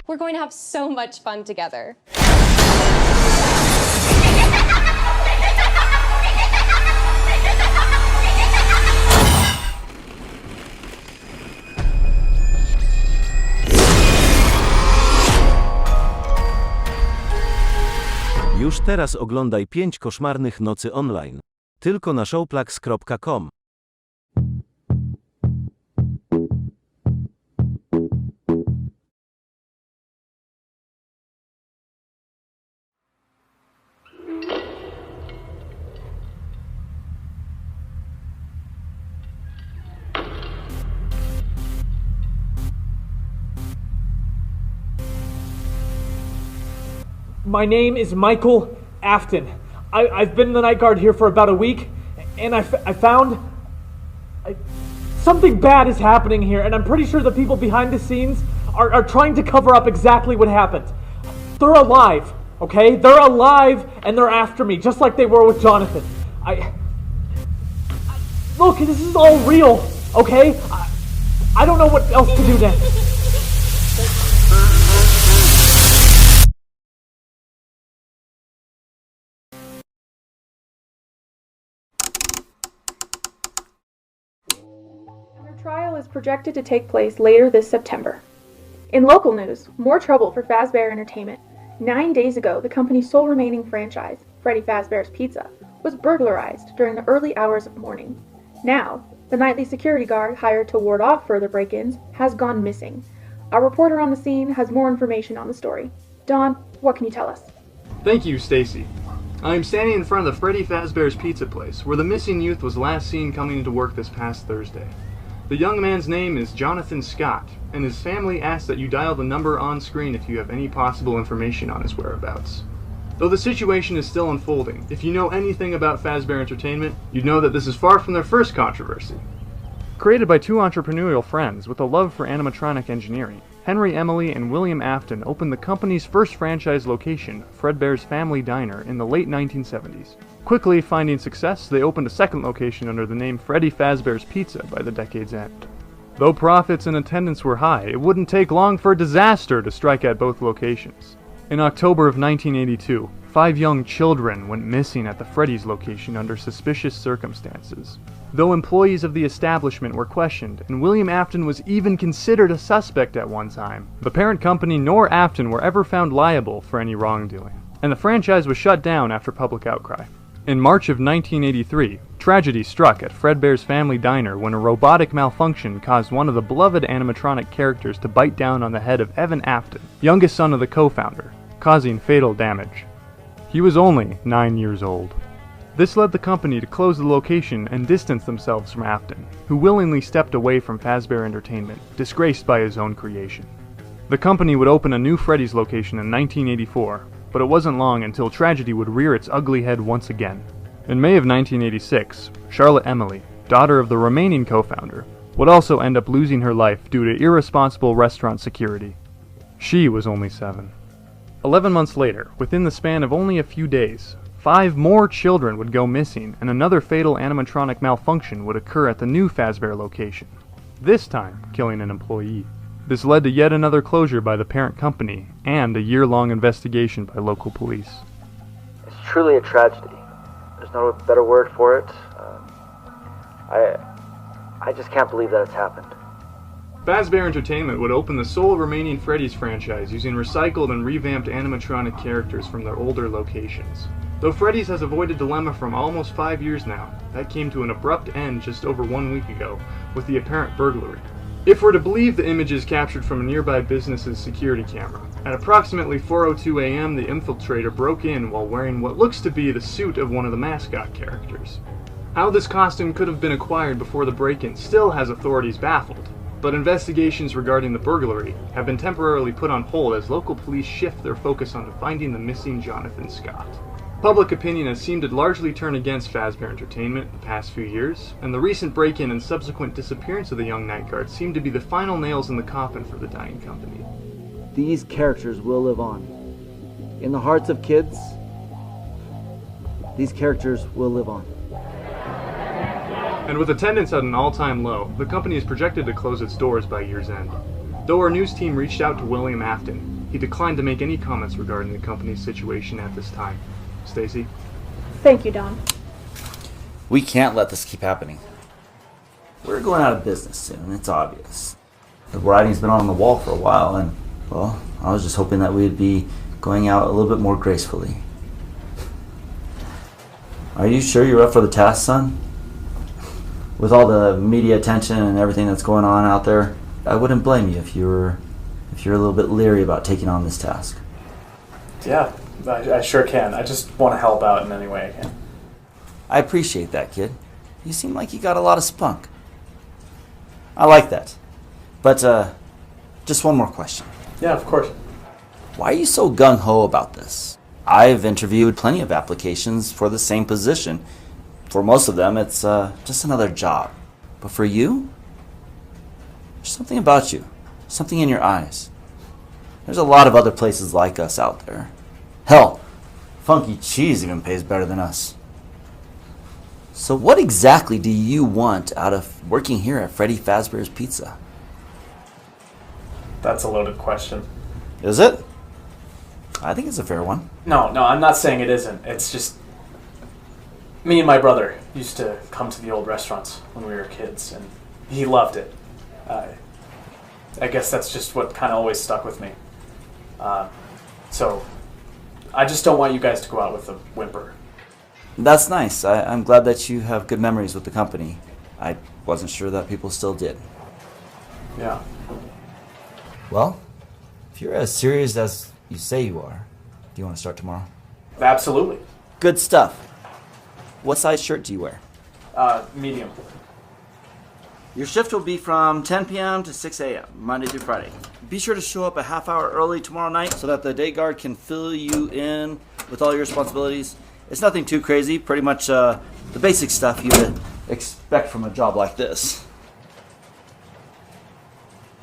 We're going to have so much fun together. Już teraz oglądaj 5 koszmarnych nocy online. Tylko na showplax.com. My name is Michael Afton. I've been the night guard here for about a week, and I found something bad is happening here, and I'm pretty sure the people behind the scenes are trying to cover up exactly what happened. They're alive, okay? They're alive, and they're after me, just like they were with Jonathan. Look, this is all real, okay? I don't know what else to do next. Trial is projected to take place later this September. In local news, more trouble for Fazbear Entertainment. 9 days ago, the company's sole remaining franchise, Freddy Fazbear's Pizza, was burglarized during the early hours of morning. Now, the nightly security guard hired to ward off further break-ins has gone missing. Our reporter on the scene has more information on the story. Don, what can you tell us? Thank you, Stacy. I am standing in front of the Freddy Fazbear's Pizza place, where the missing youth was last seen coming into work this past Thursday. The young man's name is Jonathan Scott, and his family asks that you dial the number on screen if you have any possible information on his whereabouts. Though the situation is still unfolding, if you know anything about Fazbear Entertainment, you'd know that this is far from their first controversy. Created by two entrepreneurial friends with a love for animatronic engineering, Henry Emily and William Afton opened the company's first franchise location, Fredbear's Family Diner, in the late 1970s. Quickly finding success, they opened a second location under the name Freddy Fazbear's Pizza by the decade's end. Though profits and attendance were high, it wouldn't take long for a disaster to strike at both locations. In October of 1982, 5 young children went missing at the Freddy's location under suspicious circumstances. Though employees of the establishment were questioned, and William Afton was even considered a suspect at one time, the parent company nor Afton were ever found liable for any wrongdoing, and the franchise was shut down after public outcry. In March of 1983, tragedy struck at Fredbear's Family Diner when a robotic malfunction caused one of the beloved animatronic characters to bite down on the head of Evan Afton, youngest son of the co-founder, causing fatal damage. He was only 9 years old. This led the company to close the location and distance themselves from Afton, who willingly stepped away from Fazbear Entertainment, disgraced by his own creation. The company would open a new Freddy's location in 1984, but it wasn't long until tragedy would rear its ugly head once again. In May of 1986, Charlotte Emily, daughter of the remaining co-founder, would also end up losing her life due to irresponsible restaurant security. She was only 7. 11 months later, within the span of only a few days, 5 more children would go missing and another fatal animatronic malfunction would occur at the new Fazbear location, this time killing an employee. This led to yet another closure by the parent company and a year-long investigation by local police. It's truly a tragedy. There's no better word for it. I just can't believe that it's happened. Fazbear Entertainment would open the sole remaining Freddy's franchise using recycled and revamped animatronic characters from their older locations. Though Freddy's has avoided dilemma from almost 5 years now, that came to an abrupt end just over 1 week ago with the apparent burglary. If we're to believe the images captured from a nearby business's security camera, at approximately 4:02 a.m. the infiltrator broke in while wearing what looks to be the suit of one of the mascot characters. How this costume could have been acquired before the break-in still has authorities baffled, but investigations regarding the burglary have been temporarily put on hold as local police shift their focus on finding the missing Jonathan Scott. Public opinion has seemed to largely turn against Fazbear Entertainment the past few years, and the recent break-in and subsequent disappearance of the young night guard seem to be the final nails in the coffin for the dying company. These characters will live on. In the hearts of kids, these characters will live on. And with attendance at an all-time low, the company is projected to close its doors by year's end. Though our news team reached out to William Afton, He declined to make any comments regarding the company's situation at this time. Stacy? Thank you, Don. We can't let this keep happening. We're going out of business soon, it's obvious. The writing's been on the wall for a while, and, well, I was just hoping that we'd be going out a little bit more gracefully. Are you sure you're up for the task, son? With all the media attention and everything that's going on out there, I wouldn't blame you if you're a little bit leery about taking on this task. Yeah, I sure can. I just want to help out in any way I can. I appreciate that, kid. You seem like you got a lot of spunk. I like that. But, just one more question. Yeah, of course. Why are you so gung-ho about this? I've interviewed plenty of applications for the same position. For most of them, it's just another job. But for you, there's something about you. Something in your eyes. There's a lot of other places like us out there. Hell, Funky Cheese even pays better than us. So what exactly do you want out of working here at Freddy Fazbear's Pizza? That's a loaded question. Is it? I think it's a fair one. No, I'm not saying it isn't. It's just... Me and my brother used to come to the old restaurants when we were kids, and he loved it. I guess that's just what kind of always stuck with me. So, I just don't want you guys to go out with a whimper. That's nice. I'm glad that you have good memories with the company. I wasn't sure that people still did. Yeah. Well, if you're as serious as you say you are, do you want to start tomorrow? Absolutely. Good stuff. What size shirt do you wear? Medium. Your shift will be from 10 p.m. to 6 a.m., Monday through Friday. Be sure to show up a half hour early tomorrow night so that the day guard can fill you in with all your responsibilities. It's nothing too crazy, pretty much the basic stuff you would expect from a job like this.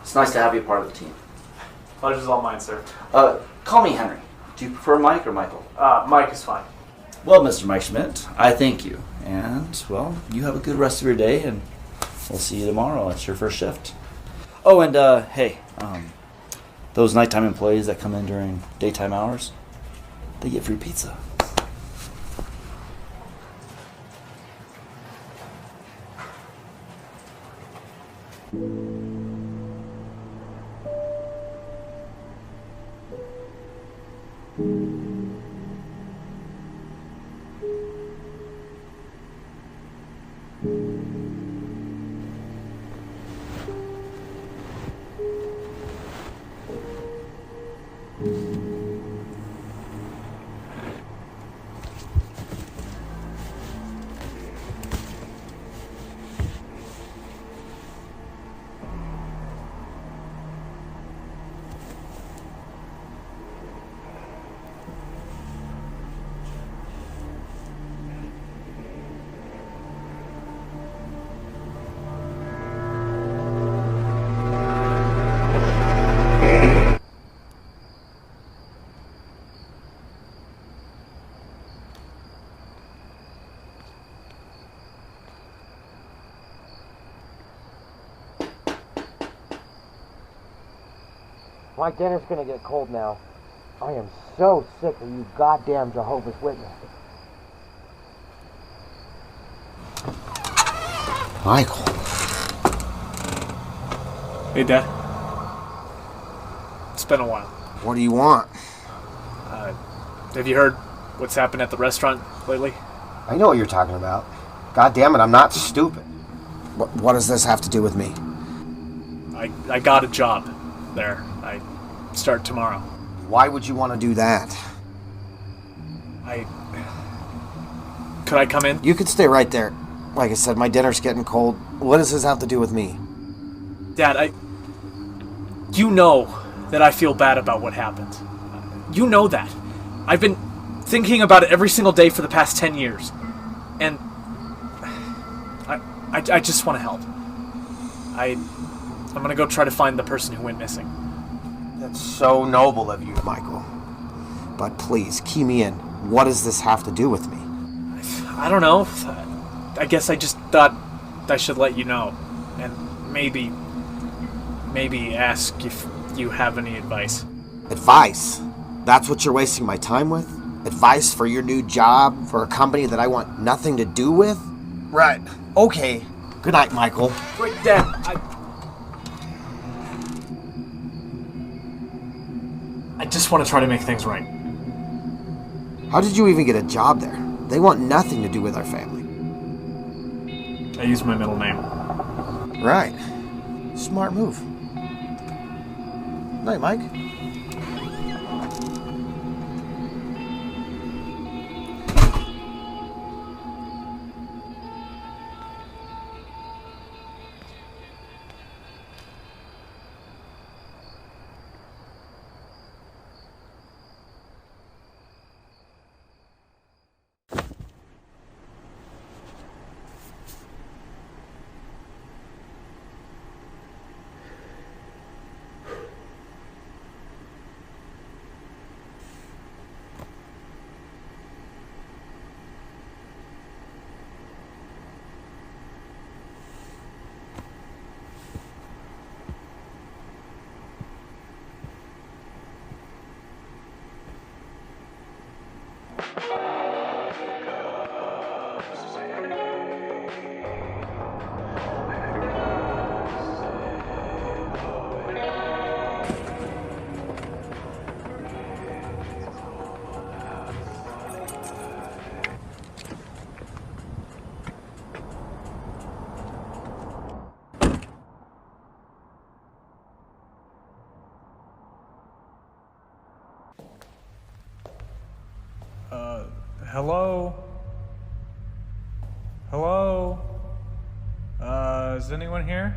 It's nice to have you part of the team. Pleasure's all mine, sir. Call me Henry. Do you prefer Mike or Michael? Mike is fine. Well, Mr. Mike Schmidt, I thank you. And, well, you have a good rest of your day, and we'll see you tomorrow. It's your first shift. Oh, and, hey, those nighttime employees that come in during daytime hours, they get free pizza. My dinner's gonna get cold now. I am so sick of you goddamn Jehovah's Witnesses. Michael. Hey, Dad. It's been a while. What do you want? Have you heard what's happened at the restaurant lately? I know what you're talking about. God damn it, I'm not stupid. What does this have to do with me? I got a job there. I start tomorrow. Why would you want to do that? Could I come in? You could stay right there. Like I said, my dinner's getting cold. What does this have to do with me? Dad, you know that I feel bad about what happened. You know that. I've been thinking about it every single day for the past 10 years. And I just want to help. I'm gonna go try to find the person who went missing. That's so noble of you, Michael. But please, key me in. What does this have to do with me? I don't know. I guess I just thought I should let you know. And maybe ask if you have any advice. Advice? That's what you're wasting my time with? Advice for your new job, for a company that I want nothing to do with? Right. Okay. Good night, Michael. Wait, Dad, I just want to try to make things right. How did you even get a job there? They want nothing to do with our family. I use my middle name. Right. Smart move. Night, Mike. Hello? Hello? Is anyone here?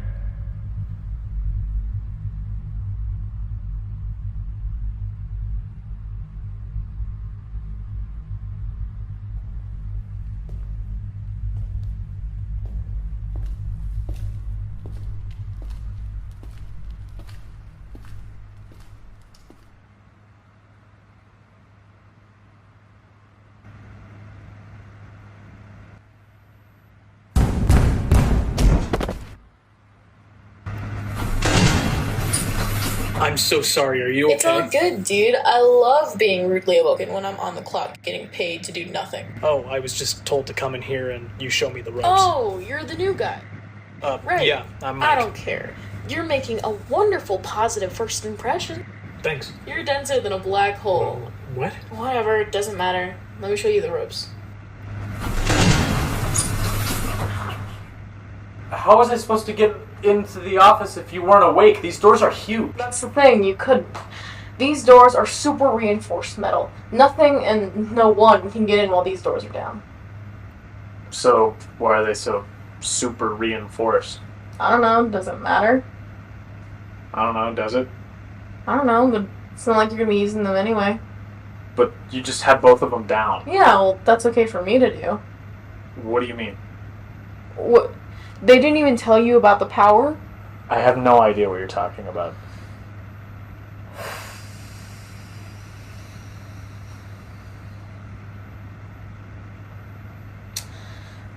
I'm so sorry, are you okay? It's all good, dude. I love being rudely awoken when I'm on the clock getting paid to do nothing. Oh, I was just told to come in here and you show me the ropes. Oh, you're the new guy. Right. Yeah, I'm Mike. I don't care. You're making a wonderful positive first impression. Thanks. You're denser than a black hole. What? Whatever, it doesn't matter. Let me show you the ropes. How was I supposed to get into the office if you weren't awake? These doors are huge. That's the thing, you couldn't. These doors are super reinforced metal. Nothing and no one can get in while these doors are down. So, why are they so super reinforced? I don't know, doesn't matter. I don't know, does it? I don't know, but it's not like you're gonna be using them anyway. But you just had both of them down. Yeah, well, that's okay for me to do. What do you mean? What? They didn't even tell you about the power? I have no idea what you're talking about.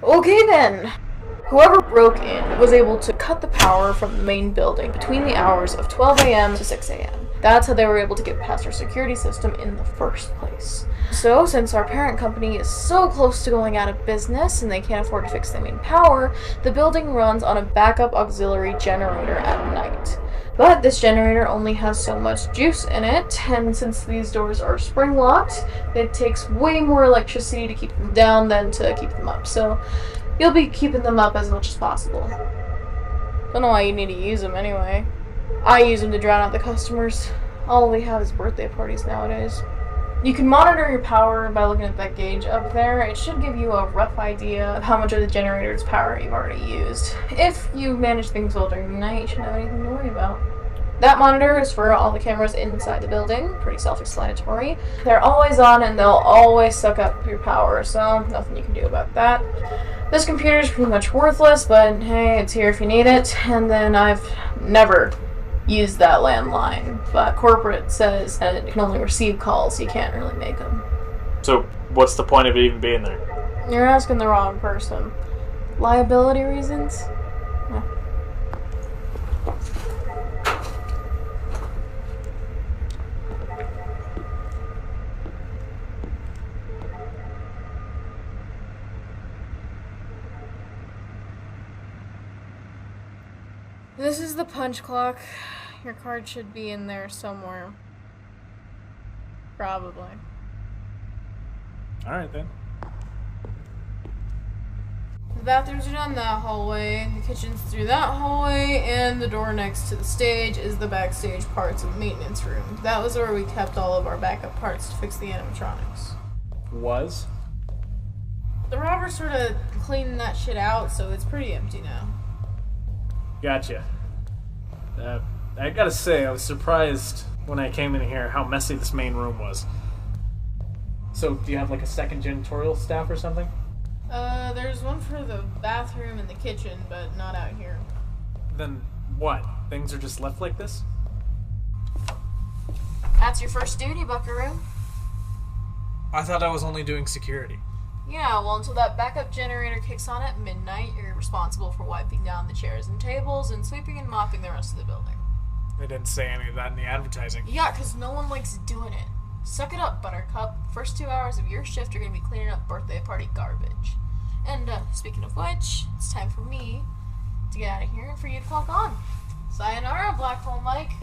Okay then. Whoever broke in was able to cut the power from the main building between the hours of 12 a.m. to 6 a.m. That's how they were able to get past our security system in the first place. So, since our parent company is so close to going out of business and they can't afford to fix the main power, the building runs on a backup auxiliary generator at night. But this generator only has so much juice in it, and since these doors are spring-locked, it takes way more electricity to keep them down than to keep them up. So, you'll be keeping them up as much as possible. Don't know why you need to use them anyway. I use them to drown out the customers. All we have is birthday parties nowadays. You can monitor your power by looking at that gauge up there. It should give you a rough idea of how much of the generator's power you've already used. If you manage things well during the night, you shouldn't have anything to worry about. That monitor is for all the cameras inside the building. Pretty self-explanatory. They're always on and they'll always suck up your power, so nothing you can do about that. This computer is pretty much worthless, but hey, it's here if you need it. And then I've never used that landline, but corporate says that it can only receive calls, so you can't really make them. So, what's the point of it even being there? You're asking the wrong person. Liability reasons? Yeah. This is the punch clock. Your card should be in there somewhere. Probably. Alright then. The bathrooms are down that hallway, the kitchen's through that hallway, and the door next to the stage is the backstage parts of the maintenance room. That was where we kept all of our backup parts to fix the animatronics. Was? The robbers sort of cleaned that shit out, so it's pretty empty now. Gotcha. I gotta say, I was surprised when I came in here how messy this main room was. So, do you have like a second janitorial staff or something? There's one for the bathroom and the kitchen, but not out here. Then what? Things are just left like this? That's your first duty, Buckaroo. I thought I was only doing security. Yeah, well, until that backup generator kicks on at midnight, you're responsible for wiping down the chairs and tables and sweeping and mopping the rest of the building. They didn't say any of that in the advertising. Yeah, 'cause no one likes doing it. Suck it up, Buttercup. First 2 hours of your shift are gonna be cleaning up birthday party garbage. And, speaking of which, it's time for me to get out of here and for you to clock on. Sayonara, Black Hole Mike.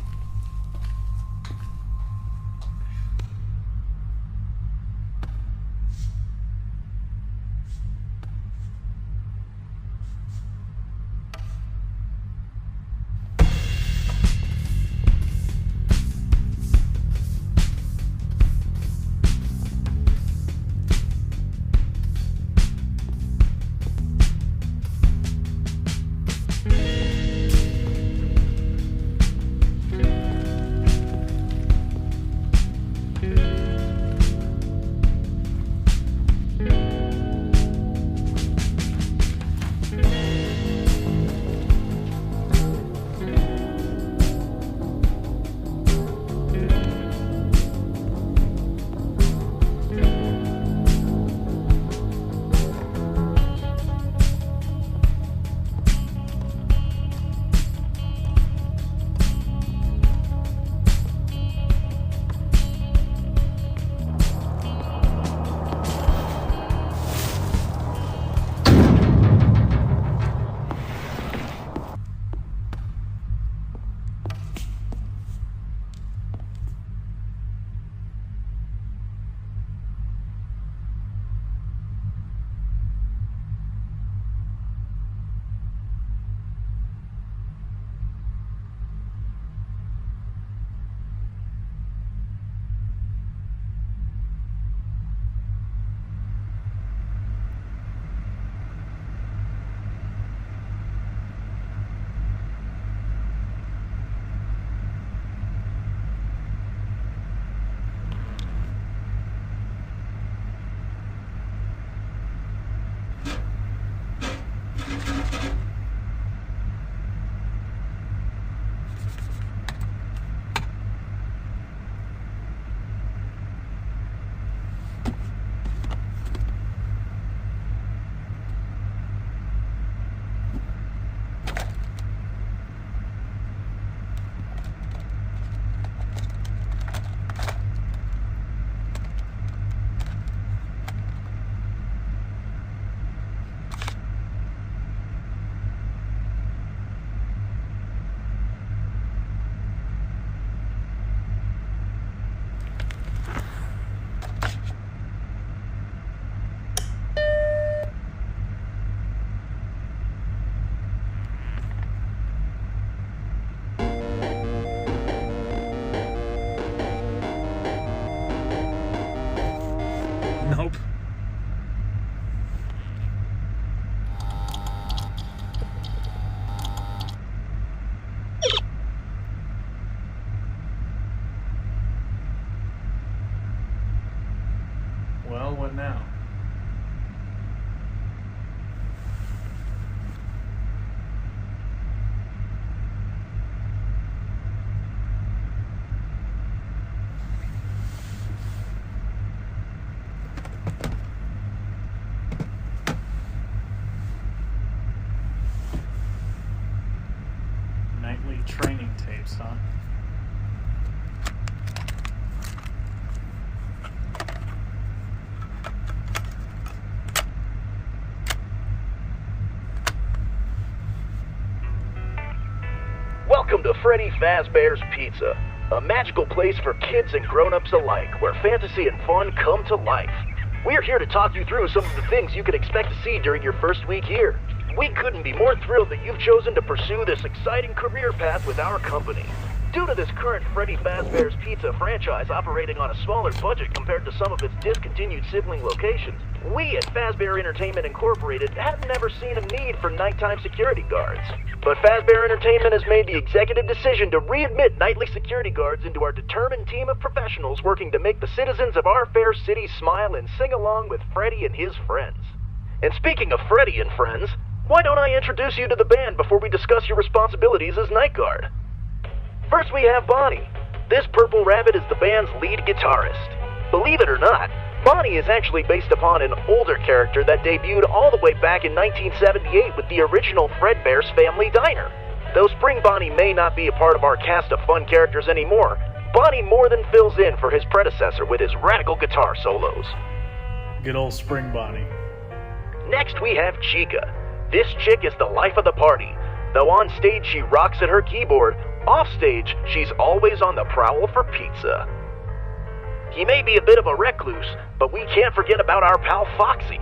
Nope. Well, what now? Nightly training tapes, huh? Freddy Fazbear's Pizza, a magical place for kids and grown-ups alike, where fantasy and fun come to life. We're here to talk you through some of the things you can expect to see during your first week here. We couldn't be more thrilled that you've chosen to pursue this exciting career path with our company. Due to this current Freddy Fazbear's Pizza franchise operating on a smaller budget compared to some of its discontinued sibling locations, we at Fazbear Entertainment Incorporated have never seen a need for nighttime security guards. But Fazbear Entertainment has made the executive decision to readmit nightly security guards into our determined team of professionals working to make the citizens of our fair city smile and sing along with Freddy and his friends. And speaking of Freddy and friends, why don't I introduce you to the band before we discuss your responsibilities as night guard? First we have Bonnie. This purple rabbit is the band's lead guitarist. Believe it or not, Bonnie is actually based upon an older character that debuted all the way back in 1978 with the original Fredbear's Family Diner. Though Spring Bonnie may not be a part of our cast of fun characters anymore, Bonnie more than fills in for his predecessor with his radical guitar solos. Good old Spring Bonnie. Next we have Chica. This chick is the life of the party. Though on stage she rocks at her keyboard, off stage she's always on the prowl for pizza. He may be a bit of a recluse, but we can't forget about our pal Foxy.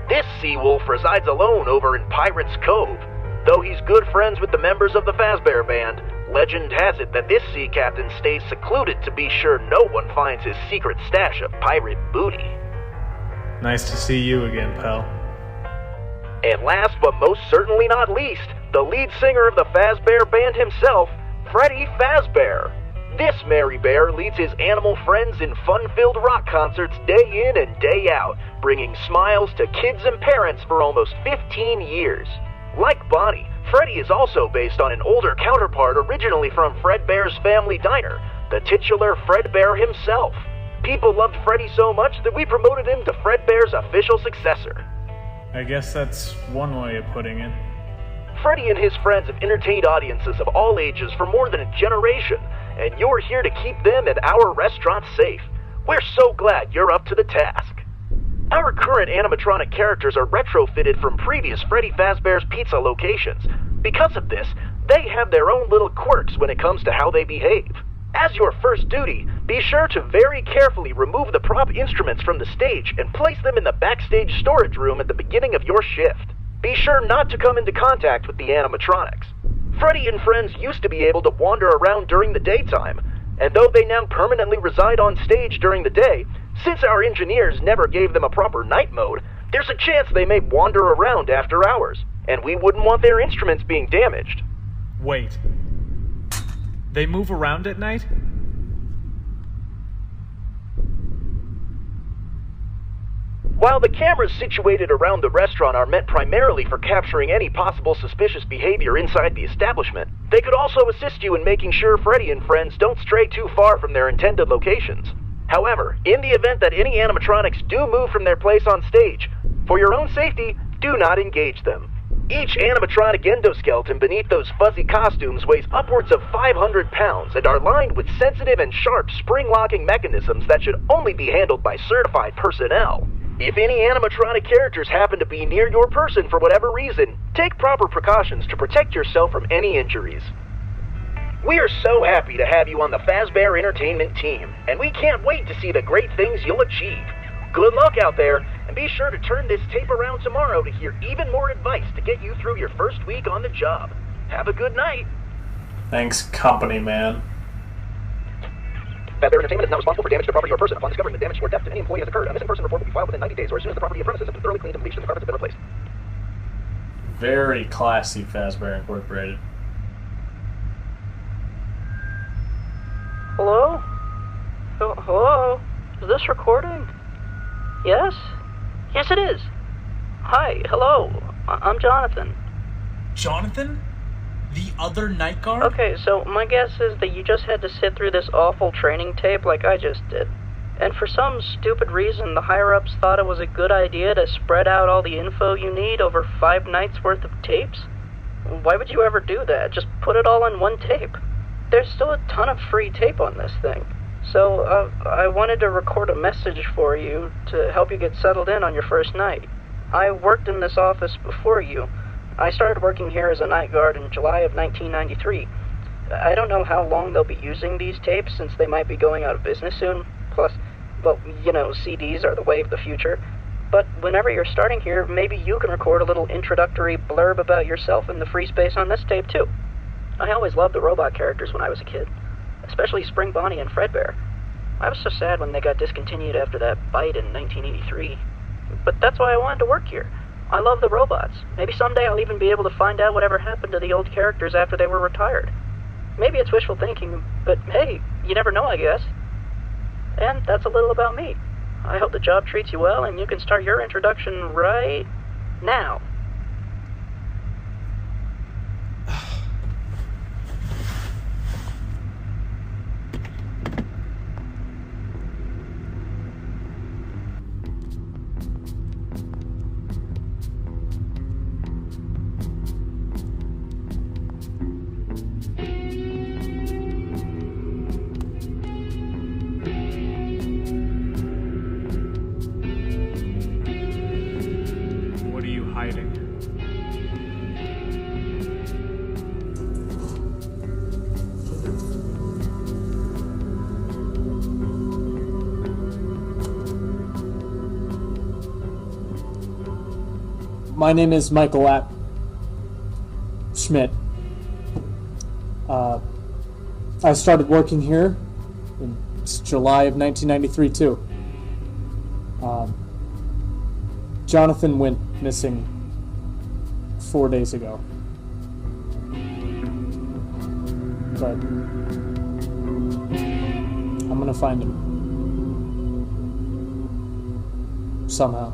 This sea wolf resides alone over in Pirate's Cove. Though he's good friends with the members of the Fazbear Band, legend has it that this sea captain stays secluded to be sure no one finds his secret stash of pirate booty. Nice to see you again, pal. And last but most certainly not least, the lead singer of the Fazbear Band himself, Freddy Fazbear. This merry bear leads his animal friends in fun-filled rock concerts day in and day out, bringing smiles to kids and parents for almost 15 years. Like Bonnie, Freddy is also based on an older counterpart originally from Fredbear's Family Diner, the titular Fredbear himself. People loved Freddy so much that we promoted him to Fredbear's official successor. I guess that's one way of putting it. Freddy and his friends have entertained audiences of all ages for more than a generation, and you're here to keep them and our restaurant safe. We're so glad you're up to the task. Our current animatronic characters are retrofitted from previous Freddy Fazbear's Pizza locations. Because of this, they have their own little quirks when it comes to how they behave. As your first duty, be sure to very carefully remove the prop instruments from the stage and place them in the backstage storage room at the beginning of your shift. Be sure not to come into contact with the animatronics. Freddy and friends used to be able to wander around during the daytime, and though they now permanently reside on stage during the day, since our engineers never gave them a proper night mode, there's a chance they may wander around after hours, and we wouldn't want their instruments being damaged. Wait. They move around at night? While the cameras situated around the restaurant are meant primarily for capturing any possible suspicious behavior inside the establishment, they could also assist you in making sure Freddy and friends don't stray too far from their intended locations. However, in the event that any animatronics do move from their place on stage, for your own safety, do not engage them. Each animatronic endoskeleton beneath those fuzzy costumes weighs upwards of 500 pounds and are lined with sensitive and sharp spring-locking mechanisms that should only be handled by certified personnel. If any animatronic characters happen to be near your person for whatever reason, take proper precautions to protect yourself from any injuries. We are so happy to have you on the Fazbear Entertainment team, and we can't wait to see the great things you'll achieve. Good luck out there, and be sure to turn this tape around tomorrow to hear even more advice to get you through your first week on the job. Have a good night. Thanks, company man. Fazbear Entertainment is not responsible for damage to property or person. Upon discovering the damage or death to any employee has occurred, a missing person report will be filed within 90 days or as soon as the property and premises have been thoroughly cleaned and bleached and the carpets have been replaced. Very classy, Fazbear Incorporated. Hello? Hello? Is this recording? Yes? Yes, it is. Hi, hello. I'm Jonathan. Jonathan? The other night guard? Okay, so my guess is that you just had to sit through this awful training tape like I just did. And for some stupid reason, the higher-ups thought it was a good idea to spread out all the info you need over 5 nights' worth of tapes? Why would you ever do that? Just put it all on one tape. There's still a ton of free tape on this thing. So, I wanted to record a message for you to help you get settled in on your first night. I worked in this office before you. I started working here as a night guard in July of 1993. I don't know how long they'll be using these tapes since they might be going out of business soon. Plus, well, CDs are the way of the future. But whenever you're starting here, maybe you can record a little introductory blurb about yourself in the free space on this tape, too. I always loved the robot characters when I was a kid, especially Spring Bonnie and Fredbear. I was so sad when they got discontinued after that bite in 1983. But that's why I wanted to work here. I love the robots. Maybe someday I'll even be able to find out whatever happened to the old characters after they were retired. Maybe it's wishful thinking, but hey, you never know, I guess. And that's a little about me. I hope the job treats you well and you can start your introduction right now. What are you hiding? My name is Michael Schmidt. I started working here in July of 1993 too. Jonathan went missing 4 days ago. But I'm gonna find him. Somehow.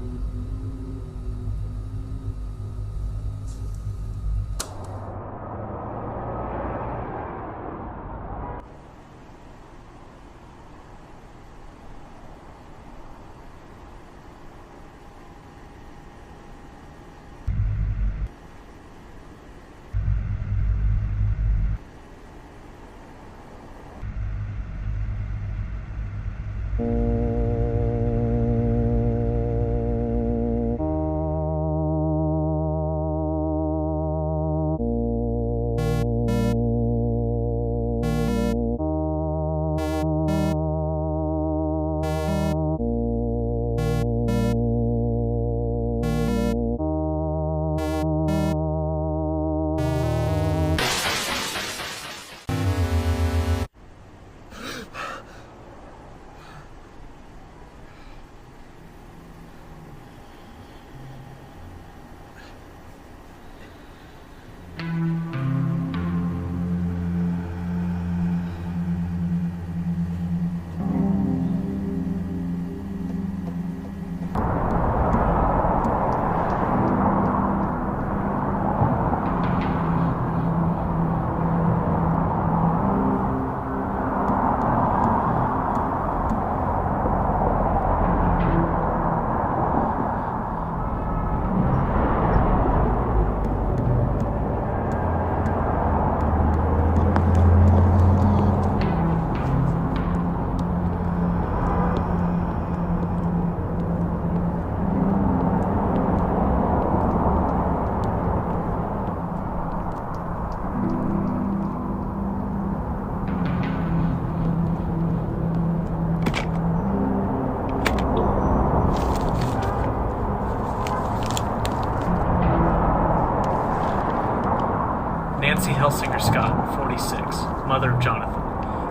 Nancy Helsinger Scott, 46, mother of Jonathan,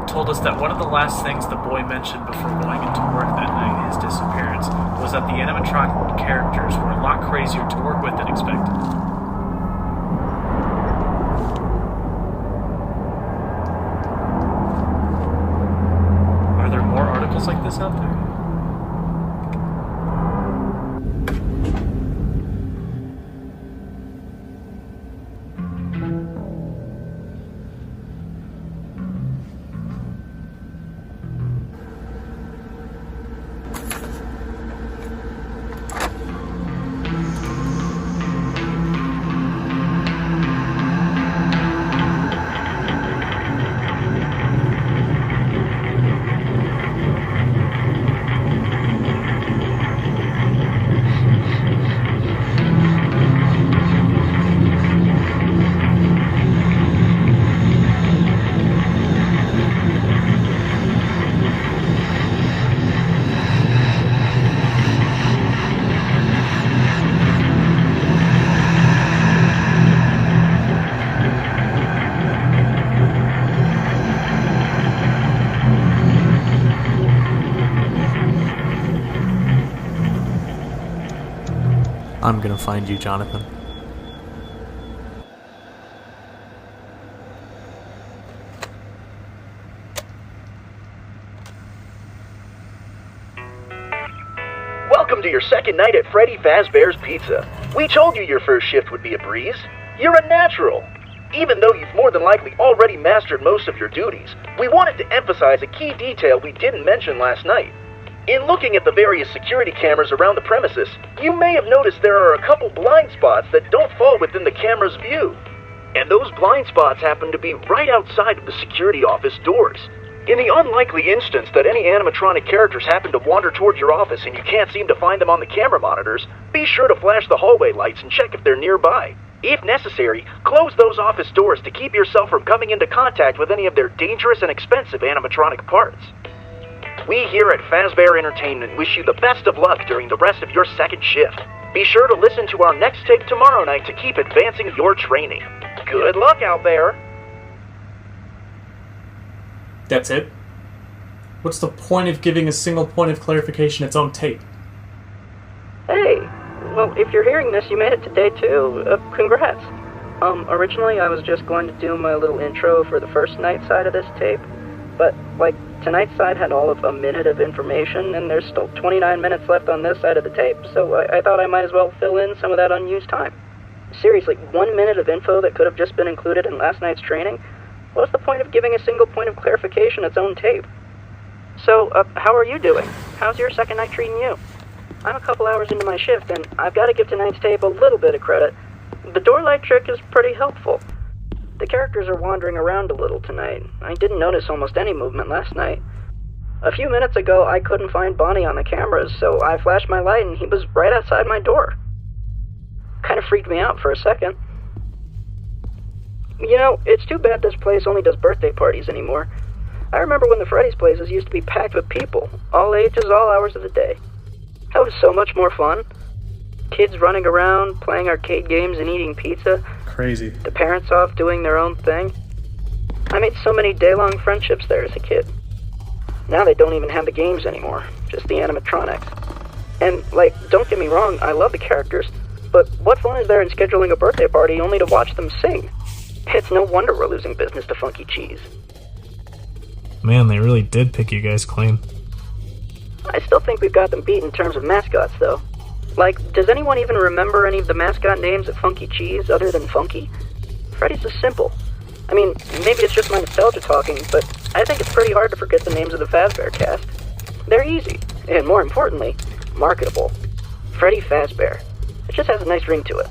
told us that one of the last things the boy mentioned before going into work that night, his disappearance, was that the animatronic characters were a lot crazier to work with than expected. Are there more articles like this out there? I'm gonna find you, Jonathan. Welcome to your second night at Freddy Fazbear's Pizza. We told you your first shift would be a breeze. You're a natural. Even though you've more than likely already mastered most of your duties, we wanted to emphasize a key detail we didn't mention last night. In looking at the various security cameras around the premises, you may have noticed there are a couple blind spots that don't fall within the camera's view. And those blind spots happen to be right outside of the security office doors. In the unlikely instance that any animatronic characters happen to wander toward your office and you can't seem to find them on the camera monitors, be sure to flash the hallway lights and check if they're nearby. If necessary, close those office doors to keep yourself from coming into contact with any of their dangerous and expensive animatronic parts. We here at Fazbear Entertainment wish you the best of luck during the rest of your second shift. Be sure to listen to our next tape tomorrow night to keep advancing your training. Good luck out there! That's it? What's the point of giving a single point of clarification its own tape? Hey, well, if you're hearing this, you made it to day 2. Congrats. Originally I was just going to do my little intro for the first night side of this tape, but, tonight's side had all of a minute of information, and there's still 29 minutes left on this side of the tape, so I thought I might as well fill in some of that unused time. Seriously, 1 minute of info that could have just been included in last night's training? What's the point of giving a single point of clarification its own tape? So, how are you doing? How's your second night treating you? I'm a couple hours into my shift, and I've got to give tonight's tape a little bit of credit. The door light trick is pretty helpful. The characters are wandering around a little tonight. I didn't notice almost any movement last night. A few minutes ago, I couldn't find Bonnie on the cameras, so I flashed my light and he was right outside my door. Kind of freaked me out for a second. You know, it's too bad this place only does birthday parties anymore. I remember when the Freddy's places used to be packed with people, all ages, all hours of the day. That was so much more fun. Kids running around, playing arcade games and eating pizza. Crazy. The parents off doing their own thing. I made so many day-long friendships there as a kid. Now they don't even have the games anymore, just the animatronics. And, don't get me wrong, I love the characters, but what fun is there in scheduling a birthday party only to watch them sing? It's no wonder we're losing business to Funky Cheese. Man, they really did pick you guys clean. I still think we've got them beat in terms of mascots, though. Does anyone even remember any of the mascot names at Funky Cheese other than Funky? Freddy's is simple. I mean, maybe it's just my nostalgia talking, but I think it's pretty hard to forget the names of the Fazbear cast. They're easy, and more importantly, marketable. Freddy Fazbear. It just has a nice ring to it.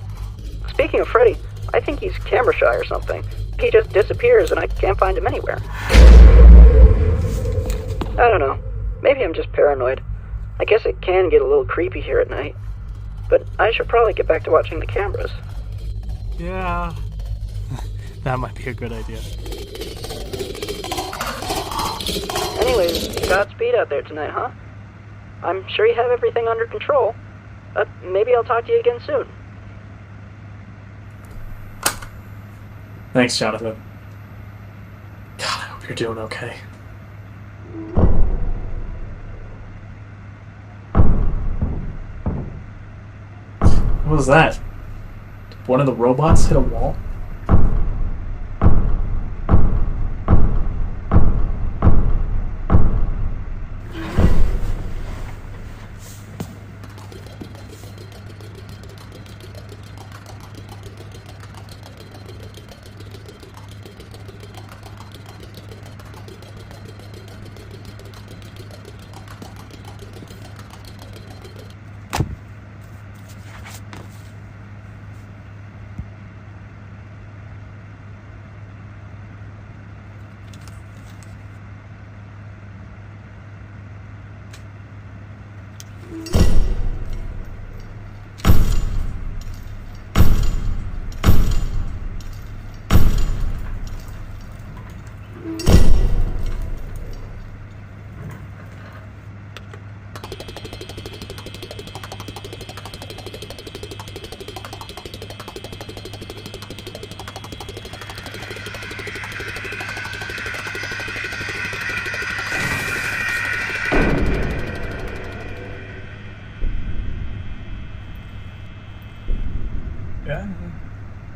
Speaking of Freddy, I think he's camera shy or something. He just disappears and I can't find him anywhere. I don't know. Maybe I'm just paranoid. I guess it can get a little creepy here at night. But I should probably get back to watching the cameras. Yeah. That might be a good idea. Anyways, Godspeed out there tonight, huh? I'm sure you have everything under control. Maybe I'll talk to you again soon. Thanks, Jonathan. God, I hope you're doing okay. What was that? Did one of the robots hit a wall?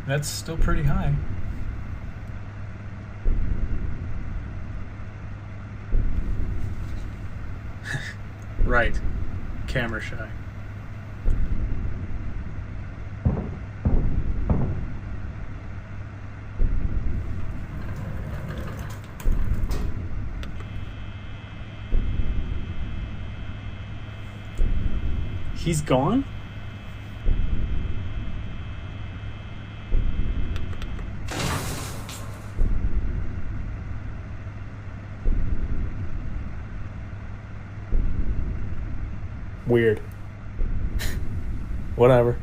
That's still pretty high. Right. Camera shy. He's gone? Weird. Whatever.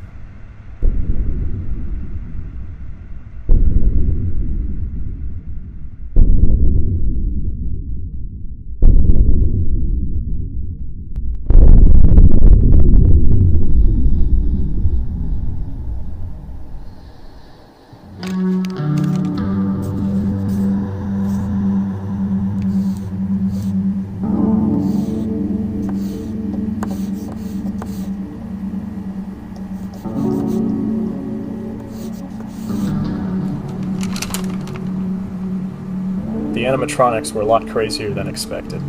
The animatronics were a lot crazier than expected.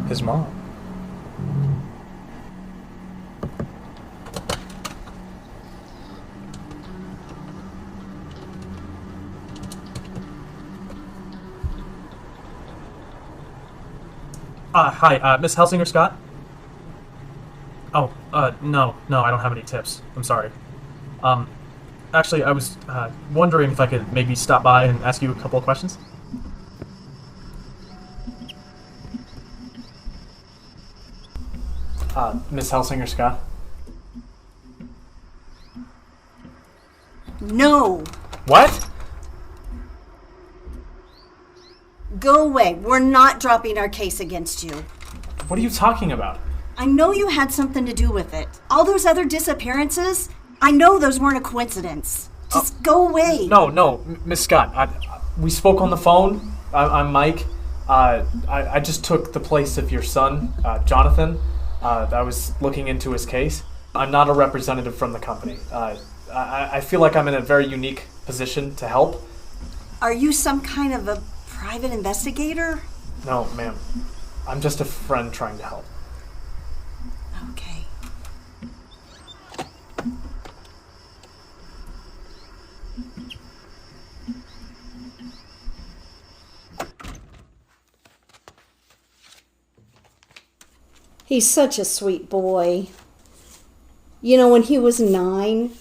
His mom. Hi, Miss Helsinger Scott? Oh, no, I don't have any tips. I'm sorry. Actually, I was wondering if I could maybe stop by and ask you a couple of questions. Miss Helsinger Scott? No. What? Go away. We're not dropping our case against you. What are you talking about? I know you had something to do with it. All those other disappearances, I know those weren't a coincidence. Just go away. No, Miss Scott. We spoke on the phone. I'm Mike. I just took the place of your son, Jonathan. I was looking into his case. I'm not a representative from the company. I feel like I'm in a very unique position to help. Are you some kind of a private investigator? No, ma'am. I'm just a friend trying to help. Okay. He's such a sweet boy. You know, when he was 9,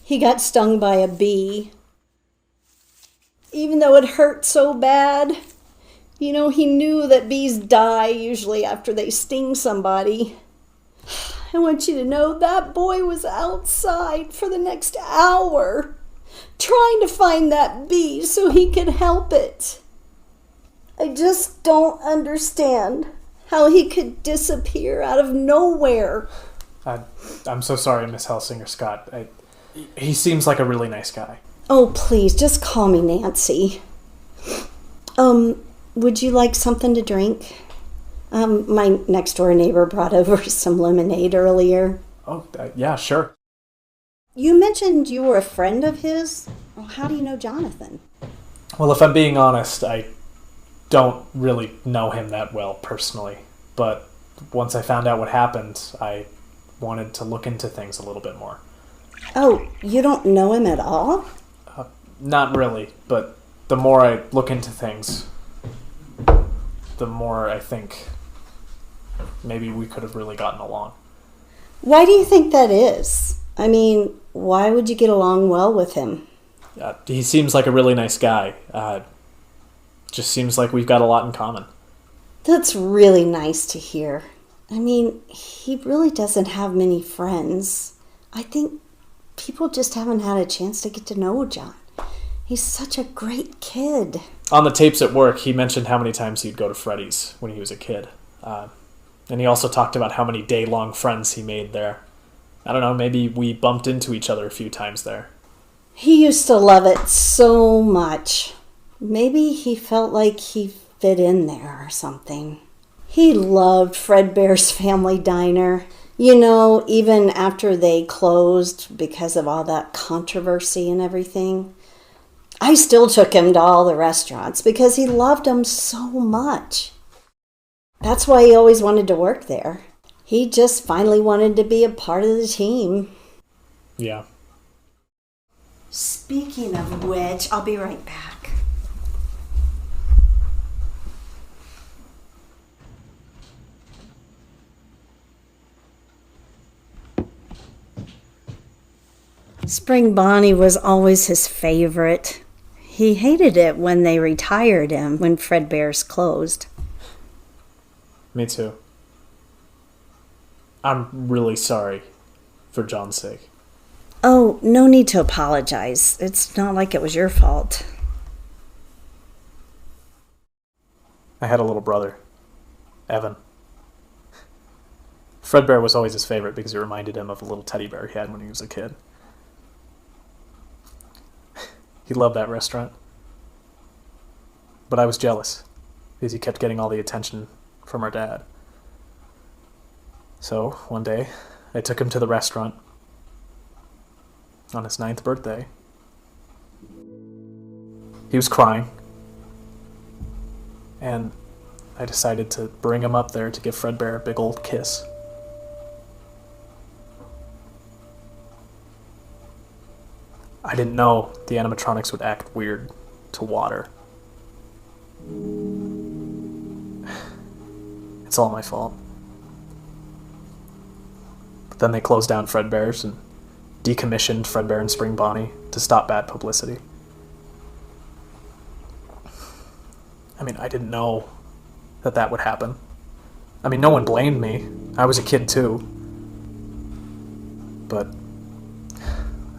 he got stung by a bee. Even though it hurt so bad, you know, he knew that bees die usually after they sting somebody. I want you to know that boy was outside for the next hour trying to find that bee so he could help it. I just don't understand how he could disappear out of nowhere. I'm so sorry, Miss Helsinger Scott. He seems like a really nice guy. Oh, please, just call me Nancy. Would you like something to drink? My next door neighbor brought over some lemonade earlier. Oh, yeah, sure. You mentioned you were a friend of his. Well, how do you know Jonathan? Well, if I'm being honest, I don't really know him that well personally. But once I found out what happened, I wanted to look into things a little bit more. Oh, you don't know him at all? Not really, but the more I look into things, the more I think maybe we could have really gotten along. Why do you think that is? I mean, why would you get along well with him? He seems like a really nice guy. Just seems like we've got a lot in common. That's really nice to hear. I mean, he really doesn't have many friends. I think people just haven't had a chance to get to know John. He's such a great kid. On the tapes at work, he mentioned how many times he'd go to Freddy's when he was a kid. And he also talked about how many day-long friends he made there. I don't know, maybe we bumped into each other a few times there. He used to love it so much. Maybe he felt like he fit in there or something. He loved Fredbear's Family Diner. You know, even after they closed because of all that controversy and everything. I still took him to all the restaurants because he loved them so much. That's why he always wanted to work there. He just finally wanted to be a part of the team. Yeah. Speaking of which, I'll be right back. Spring Bonnie was always his favorite. He hated it when they retired him when Fredbear's closed. Me too. I'm really sorry for John's sake. Oh, no need to apologize. It's not like it was your fault. I had a little brother, Evan. Fredbear was always his favorite because it reminded him of a little teddy bear he had when he was a kid. He loved that restaurant. But I was jealous because he kept getting all the attention from our dad. So, one day, I took him to the restaurant on his 9th birthday. He was crying. And I decided to bring him up there to give Fredbear a big old kiss. I didn't know the animatronics would act weird to water. It's all my fault. But then they closed down Fredbear's and decommissioned Fredbear and Spring Bonnie to stop bad publicity. I mean, I didn't know that would happen. I mean, no one blamed me. I was a kid too. But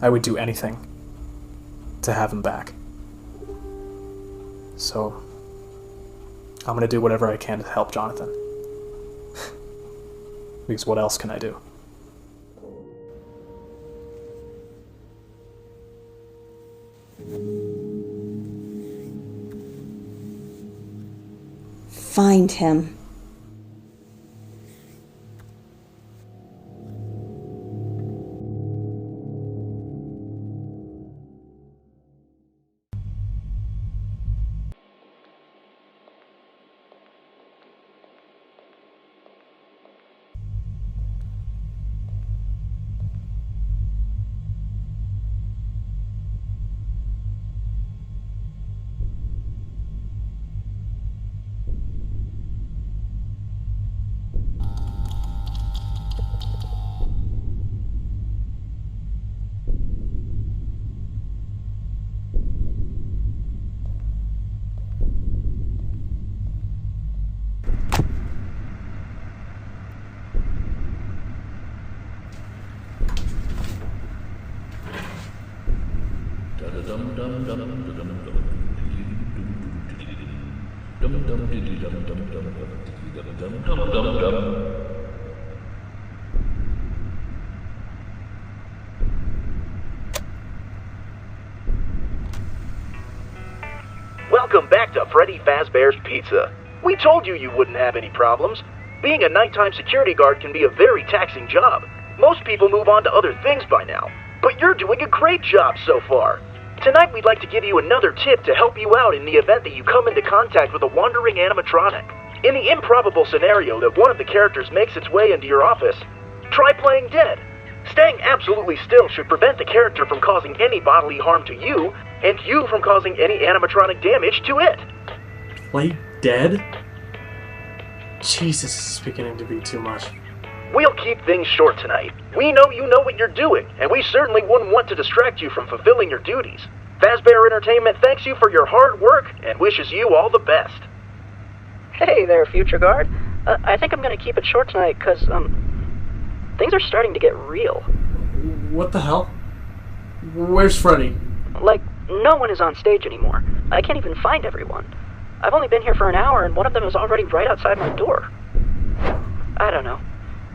I would do anything to have him back. So I'm gonna do whatever I can to help Jonathan. Because what else can I do? Find him. Welcome back to Freddy Fazbear's Pizza. We told you you wouldn't have any problems. Being a nighttime security guard can be a very taxing job. Most people move on to other things by now, but you're doing a great job so far. Tonight we'd like to give you another tip to help you out in the event that you come into contact with a wandering animatronic. In the improbable scenario that one of the characters makes its way into your office, try playing dead. Staying absolutely still should prevent the character from causing any bodily harm to you, and you from causing any animatronic damage to it. Play dead? Jesus, this is beginning to be too much. We'll keep things short tonight. We know you know what you're doing, and we certainly wouldn't want to distract you from fulfilling your duties. Fazbear Entertainment thanks you for your hard work and wishes you all the best. Hey there, future guard. I think I'm gonna keep it short tonight, cause, things are starting to get real. What the hell? Where's Freddy? Like, no one is on stage anymore. I can't even find everyone. I've only been here for an hour, and one of them is already right outside my door. I don't know.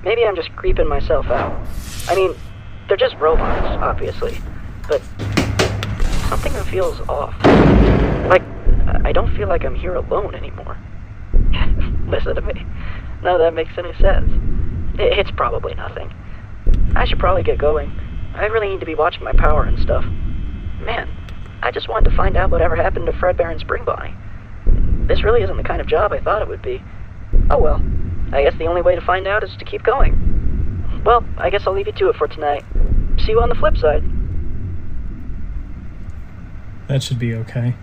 Maybe I'm just creeping myself out. I mean, they're just robots, obviously. But something feels off. Like, I don't feel like I'm here alone anymore. Listen to me. None of that makes any sense. It's probably nothing. I should probably get going. I really need to be watching my power and stuff. Man, I just wanted to find out whatever happened to Fredbear and Spring Bonnie. This really isn't the kind of job I thought it would be. Oh well, I guess the only way to find out is to keep going. Well, I guess I'll leave you to it for tonight. See you on the flip side. That should be okay.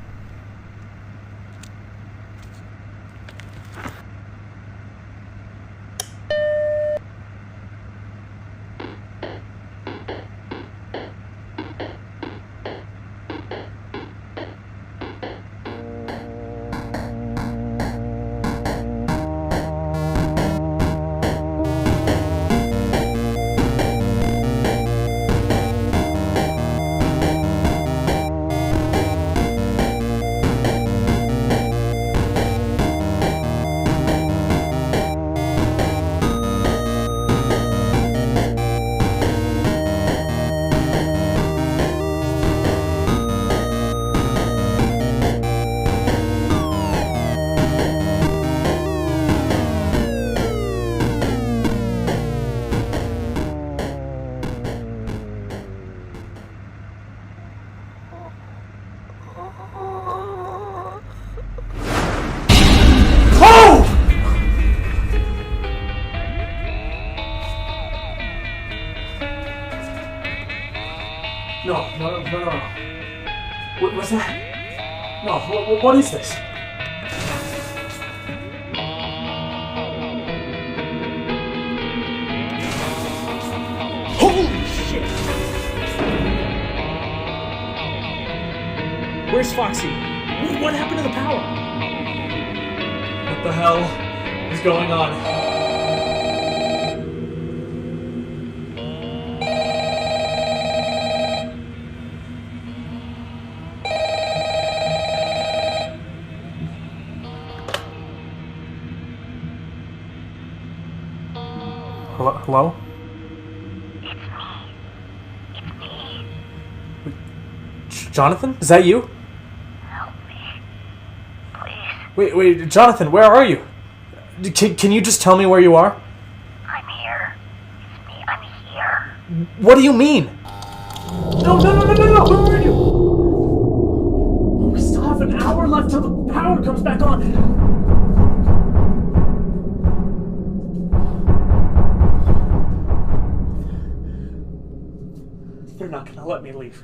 No. What was that? No, what is this? Holy shit! Where's Foxy? What happened to the power? What the hell is going on? Hello? It's me. Jonathan? Is that you? Help me. Please. Wait, Jonathan, where are you? Can you just tell me where you are? I'm here. It's me. I'm here. What do you mean? No, where are you? We still have an hour left till the power comes back on. They're not gonna let me leave.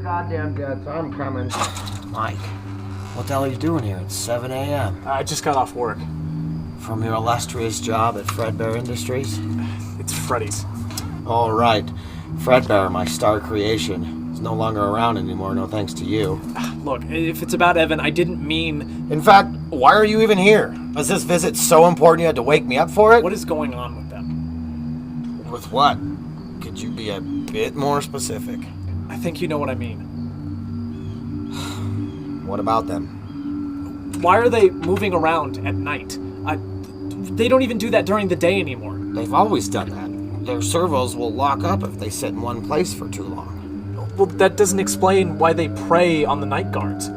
Goddamn guts, I'm coming. Mike, what the hell are you doing here? It's 7 a.m. I just got off work. From your illustrious job at Fredbear Industries? It's Freddy's. All right. Fredbear, my star creation, is no longer around anymore, no thanks to you. Look, if it's about Evan, I didn't mean... In fact, why are you even here? Was this visit so important you had to wake me up for it? What is going on with them? With what? Could you be a bit more specific? I think you know what I mean. What about them? Why are they moving around at night? They don't even do that during the day anymore. They've always done that. Their servos will lock up if they sit in one place for too long. Well, that doesn't explain why they prey on the night guards.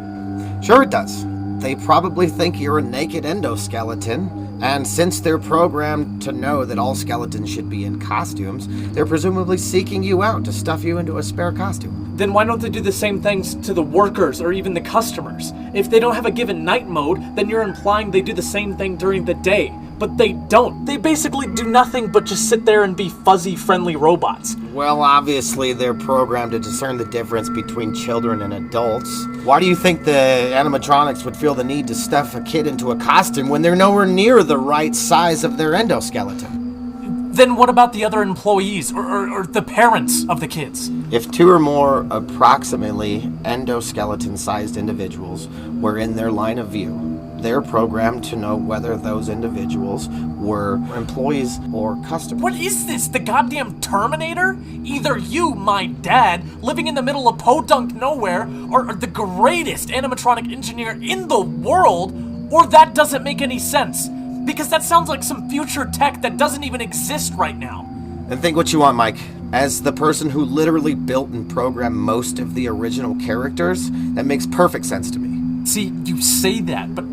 Sure it does. They probably think you're a naked endoskeleton, and since they're programmed to know that all skeletons should be in costumes, they're presumably seeking you out to stuff you into a spare costume. Then why don't they do the same things to the workers or even the customers? If they don't have a given night mode, then you're implying they do the same thing during the day. But they don't. They basically do nothing but just sit there and be fuzzy, friendly robots. Well, obviously they're programmed to discern the difference between children and adults. Why do you think the animatronics would feel the need to stuff a kid into a costume when they're nowhere near the right size of their endoskeleton? Then what about the other employees or the parents of the kids? If two or more approximately endoskeleton-sized individuals were in their line of view, they're programmed to know whether those individuals were employees or customers. What is this, the goddamn Terminator? Either you, my dad, living in the middle of podunk nowhere, are the greatest animatronic engineer in the world, or that doesn't make any sense. Because that sounds like some future tech that doesn't even exist right now. And think what you want, Mike. As the person who literally built and programmed most of the original characters, that makes perfect sense to me. See, you say that, but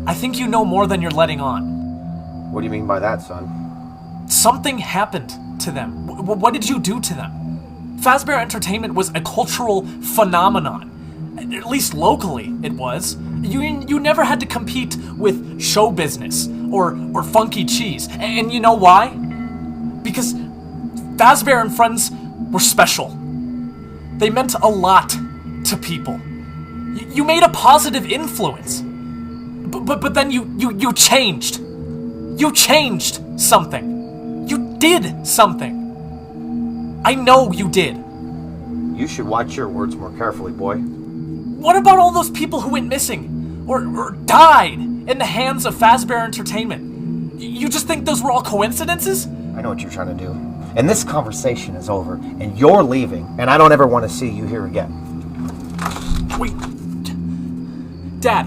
I think you know more than you're letting on. What do you mean by that, son? Something happened to them. What did you do to them? Fazbear Entertainment was a cultural phenomenon. At least locally, it was. You never had to compete with show business or funky cheese. And you know why? Because Fazbear and Friends were special. They meant a lot to people. You made a positive influence. But then you changed. You changed something. You did something. I know you did. You should watch your words more carefully, boy. What about all those people who went missing? Or died in the hands of Fazbear Entertainment? You just think those were all coincidences? I know what you're trying to do. And this conversation is over, and you're leaving, and I don't ever want to see you here again. Wait. Dad.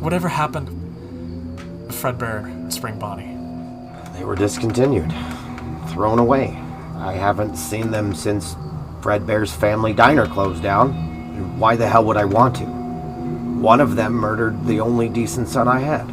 Whatever happened to Fredbear and Spring Bonnie? They were discontinued. Thrown away. I haven't seen them since Fredbear's family diner closed down. And why the hell would I want to? One of them murdered the only decent son I had.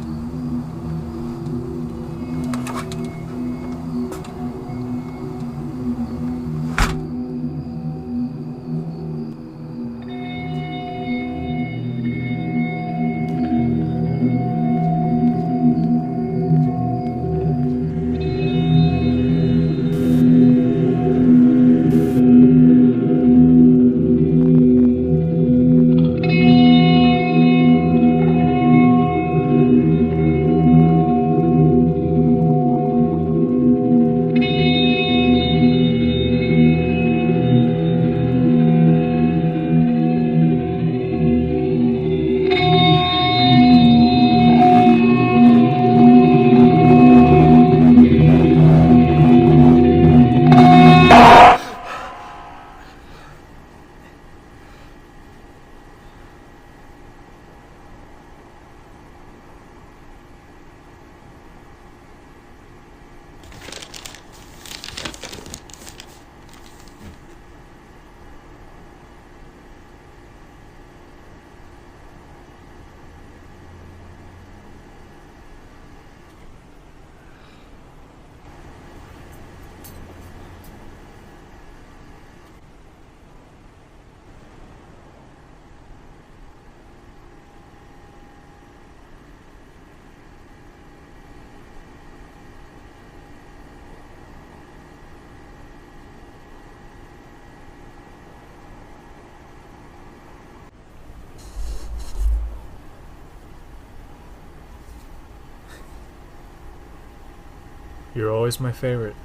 You're always my favorite.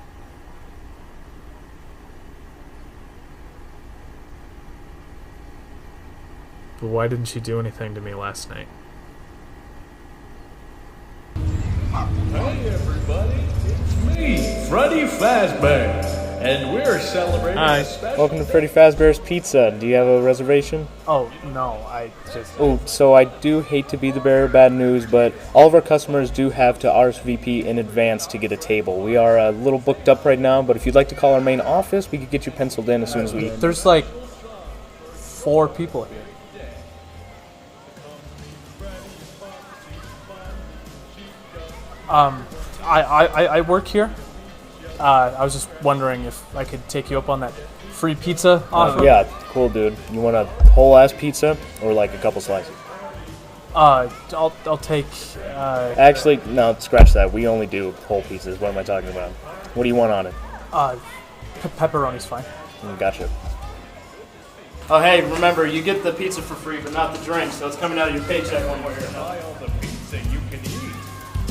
But why didn't you do anything to me last night? Hey everybody, it's me, Freddy Fazbear. And we're celebrating Hi, a special... welcome to Freddy Fazbear's Pizza. Do you have a reservation? Oh, no, I just... Oh, so I do hate to be the bearer of bad news, but all of our customers do have to RSVP in advance to get a table. We are a little booked up right now, but if you'd like to call our main office, we could get you penciled in as soon as we... There's like 4 people here. I work here. I was just wondering if I could take you up on that free pizza offer. Yeah, cool, dude. You want a whole-ass pizza or like a couple slices? I'll take... Actually, no, scratch that. We only do whole pizzas. What am I talking about? What do you want on it? Pepperoni's fine. Gotcha. Oh, hey, remember, you get the pizza for free, but not the drink, so it's coming out of your paycheck one way or another. Buy all the pizza you can eat.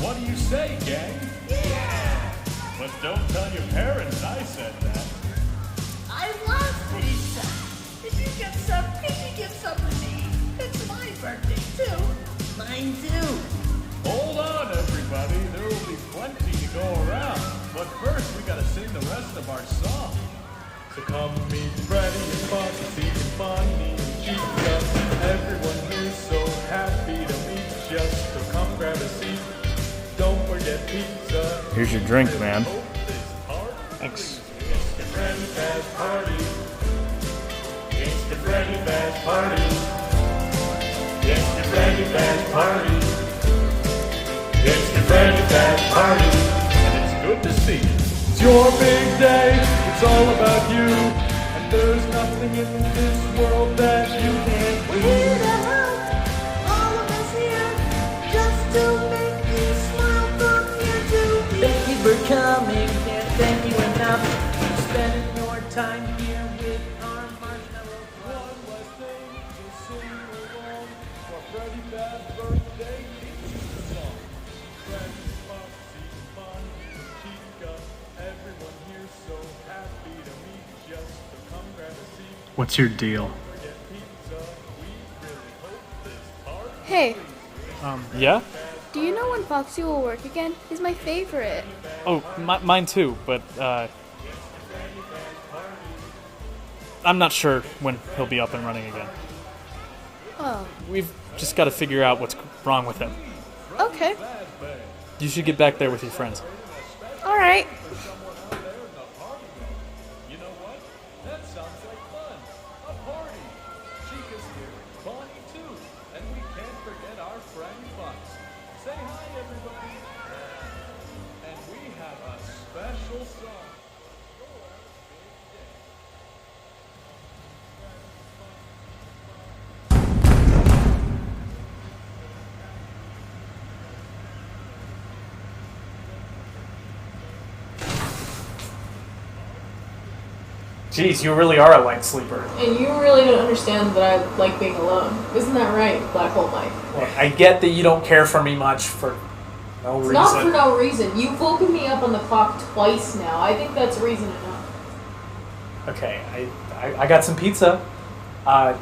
What do you say, gang? Yeah! But don't tell your parents I said that. I love pizza. If you get some, give some to me. It's my birthday too. Mine too. Hold on, everybody. There will be plenty to go around. But first, we gotta sing the rest of our song. So come meet Freddy and Foxy and Funny and Chica. Everyone here's so happy to meet you. So come grab a seat. Don't forget pizza. Here's your drink, man. Thanks. It's the Freddy Faz Party. It's the Freddy Faz Party. It's the Freddy Faz Party. It's the Freddy Faz Party. And it's good to see you. It's your big day. It's all about you. And there's nothing in this world that you can't do. We're here to help all of us here, just to make you smile from here to here. Thank you for coming here. Thank you enough for spending your time here with our marshmallow. One less thing to sing along for Freddy Faz birthday pizza song. Freddy, Foxy, Funny, Chica, everyone here's so happy to meet you. So come grab a seat. What's your deal? Hey, Yeah? do you know when Foxy will work again? He's my favorite. Oh, mine too, but, I'm not sure when he'll be up and running again. Oh, We've just got to figure out what's wrong with him. okay. You should get back there with your friends. All right. You know what? That sounds like fun. A party. Chica's here. Bonnie too. And we can't forget our friend Fox. Say hi, everybody. And we have a special song. Jeez, you really are a light sleeper. And you really don't understand that I like being alone. Isn't that right, Black Hole Mike? Look, I get that you don't care for me much for no It's reason. not for no reason. You've woken me up on the clock twice now. I think that's reason enough. Okay, I got some pizza.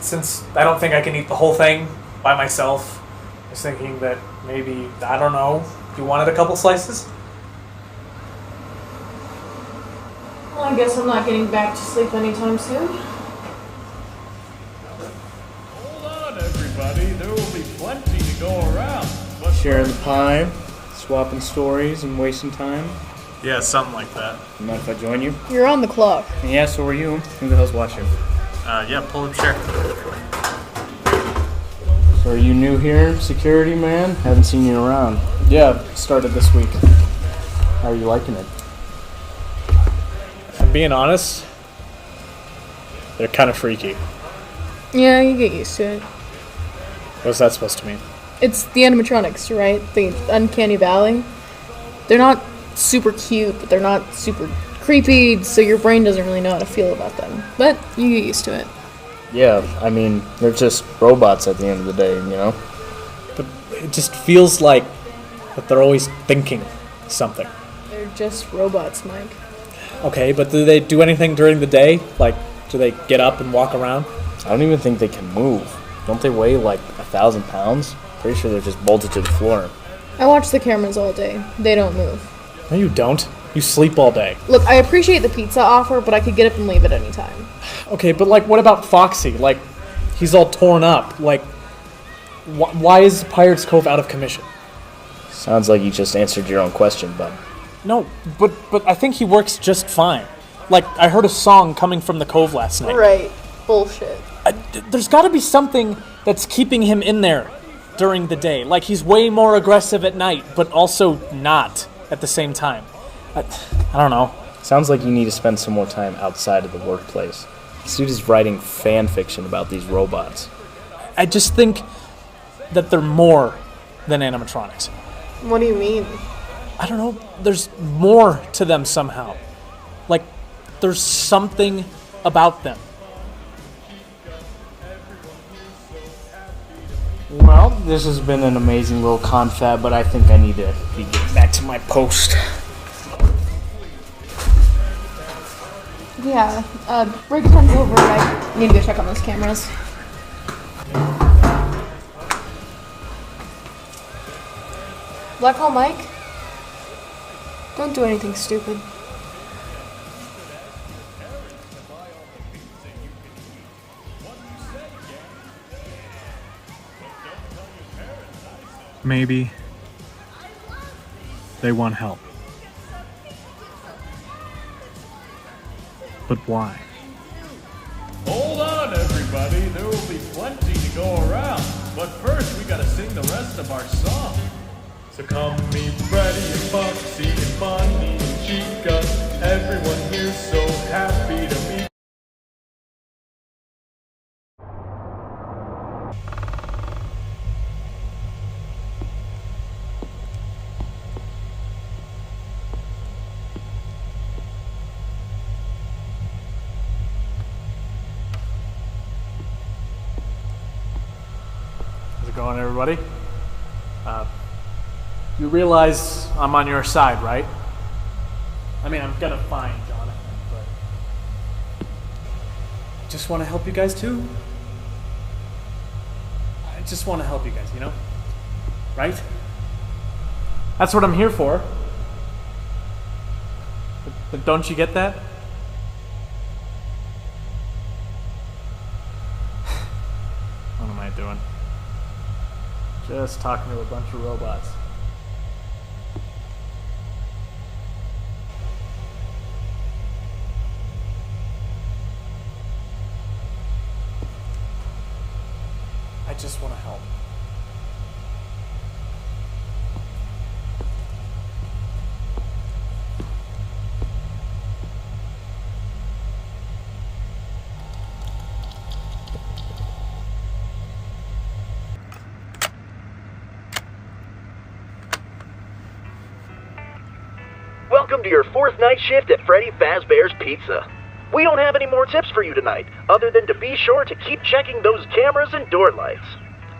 Since I don't think I can eat the whole thing by myself, I was thinking that maybe, I don't know, you wanted a couple slices? Well, I guess I'm not getting back to sleep anytime soon. Hold on, everybody. There will be plenty to go around. But Sharing the pie, swapping stories, and wasting time. Yeah, something like that. You mind if I join you? You're on the clock. Yeah, so are you. Who the hell's watching? Yeah, pull up chair. So are you new here, security man? Haven't seen you around. Yeah, started this week. How are you liking it? If I'm being honest, they're kind of freaky. Yeah, you get used to it. What's that supposed to mean? It's the animatronics, right? The Uncanny Valley. They're not super cute, but they're not super creepy, so your brain doesn't really know how to feel about them. But you get used to it. Yeah, I mean, they're just robots at the end of the day, you know? But it just feels like that they're always thinking something. They're just robots, Mike. Okay, but do they do anything during the day? Like, do they get up and walk around? I don't even think they can move. Don't they weigh like 1,000 pounds? Pretty sure they're just bolted to the floor. I watch the cameras all day. They don't move. No, you don't. You sleep all day. Look, I appreciate the pizza offer, but I could get up and leave at any time. Okay, but like, what about Foxy? Like, he's all torn up. Like, why is Pirates Cove out of commission? Sounds like you just answered your own question, bud. No, but I think he works just fine. Like, I heard a song coming from the Cove last night. Right. Bullshit. There's got to be something that's keeping him in there during the day. Like, he's way more aggressive at night, but also not at the same time. I don't know. Sounds like you need to spend some more time outside of the workplace. This dude is writing fan fiction about these robots. I just think that they're more than animatronics. What do you mean? I don't know. There's more to them somehow. Like, there's something about them. Well, this has been an amazing little confab, but I think I need to be getting back to my post. Yeah, break time's over. I need to go check on those cameras. Black Hole Mike? Don't do anything stupid. Maybe they want help. But why? Hold on, everybody. There will be plenty to go around. But first, we gotta sing the rest of our song. So come meet Freddy and Foxy and Bonnie and Chica. Everyone here's so happy to meet. How's it going, everybody? You realize I'm on your side, right? I mean, I'm gonna find Jonathan, but I just want to help you guys too. I just want to help you guys, you know? Right? That's what I'm here for. But don't you get that? What am I doing? Just talking to a bunch of robots. I just want to help. Welcome to your fourth night shift at Freddy Fazbear's Pizza. We don't have any more tips for you tonight, other than to be sure to keep checking those cameras and door lights.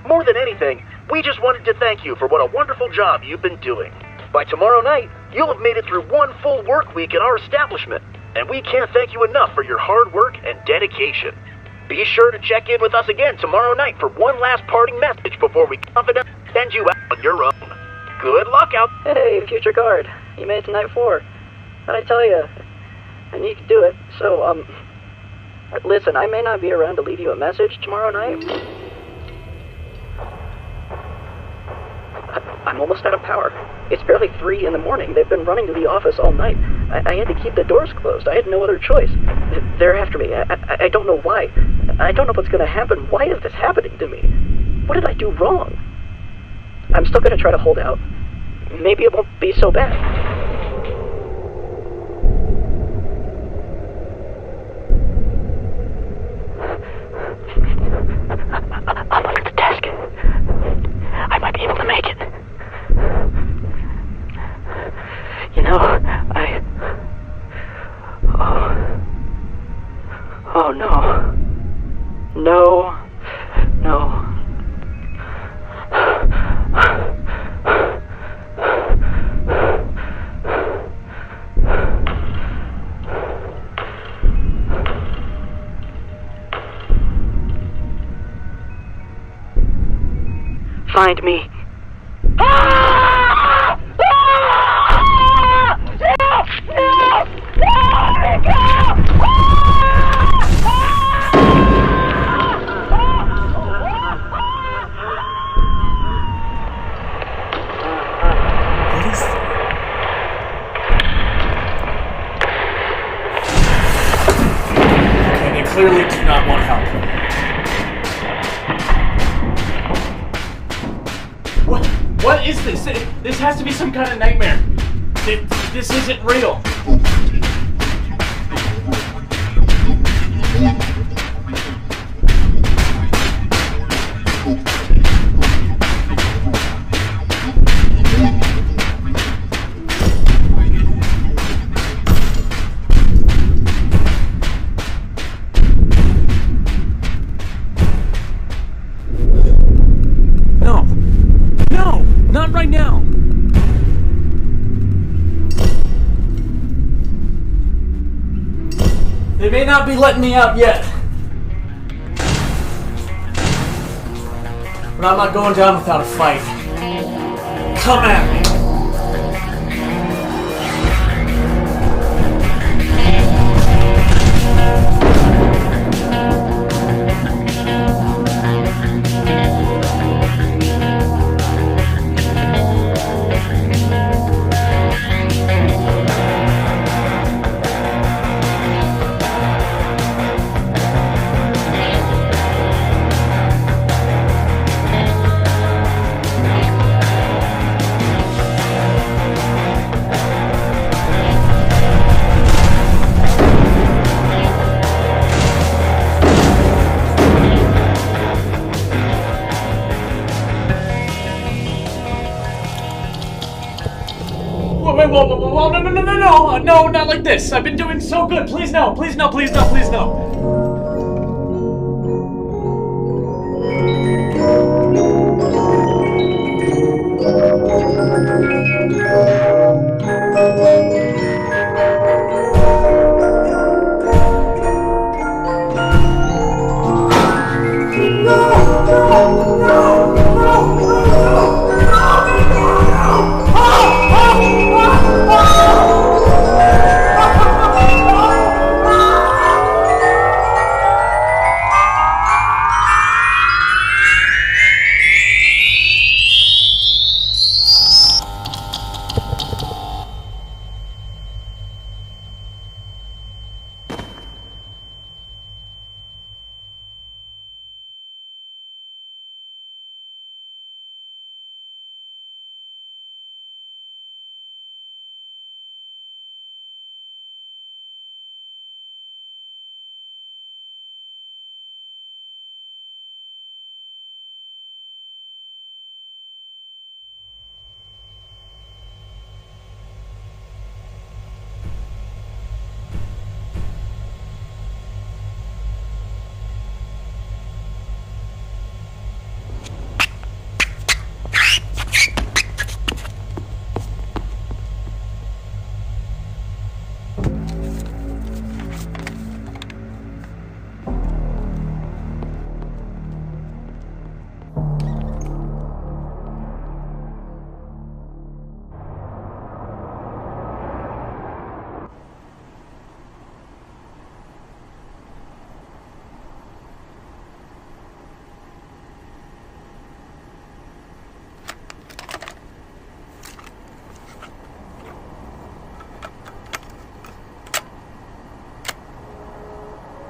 More than anything, we just wanted to thank you for what a wonderful job you've been doing. By tomorrow night, you'll have made it through one full work week at our establishment, and we can't thank you enough for your hard work and dedication. Be sure to check in with us again tomorrow night for one last parting message before we confidently send you out on your own. Good luck out. Hey, future guard. You made it to night 4. How'd I tell you? I need to do it. So, listen, I may not be around to leave you a message tomorrow night. I'm almost out of power. It's barely 3 in the morning. They've been running to the office all night. I had to keep the doors closed. I had no other choice. They're after me. I don't know why. I don't know what's going to happen. Why is this happening to me? What did I do wrong? I'm still going to try to hold out. Maybe it won't be so bad. I'm under the desk. I might be able to make it. You know, Oh no. No. Find me. What is this? This has to be some kind of nightmare. This isn't real. No, not right now. They may not be letting me out yet. But I'm not going down without a fight. Come at me. Whoa, no, not like this. I've been doing so good. Please no, please no, please no, please no.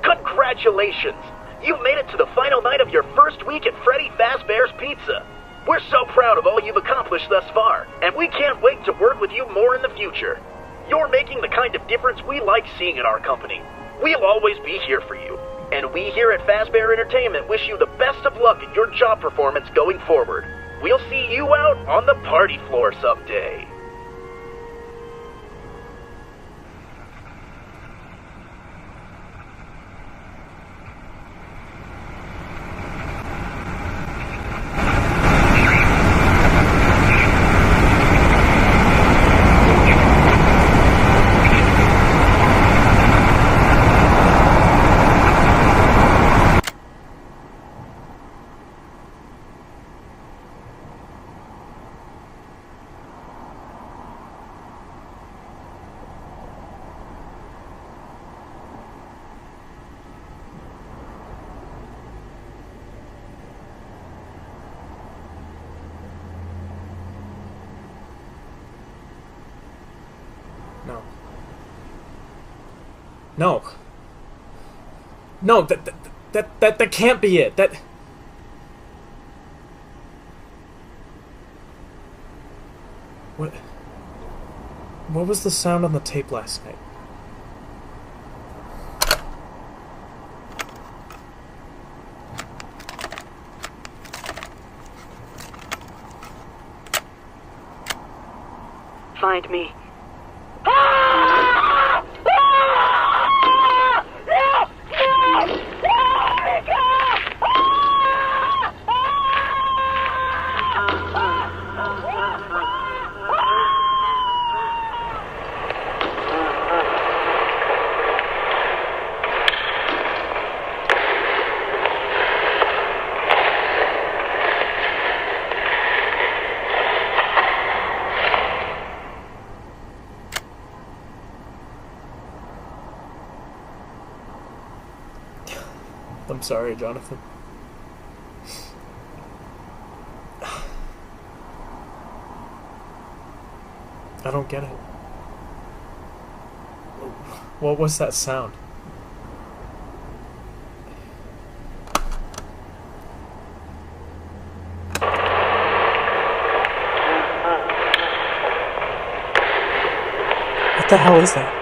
Congratulations! You've made it to the final night of your first week at Freddy Fazbear's Pizza. We're so proud of all you've accomplished thus far, and we can't wait to work with you more in the future. You're making the kind of difference we like seeing in our company. We'll always be here for you, and we here at Fazbear Entertainment wish you the best of luck in your job performance going forward. We'll see you out on the party floor someday. No, that can't be it. What was the sound on the tape last night? Find me. I'm sorry, Jonathan. I don't get it. What was that sound? What the hell is that?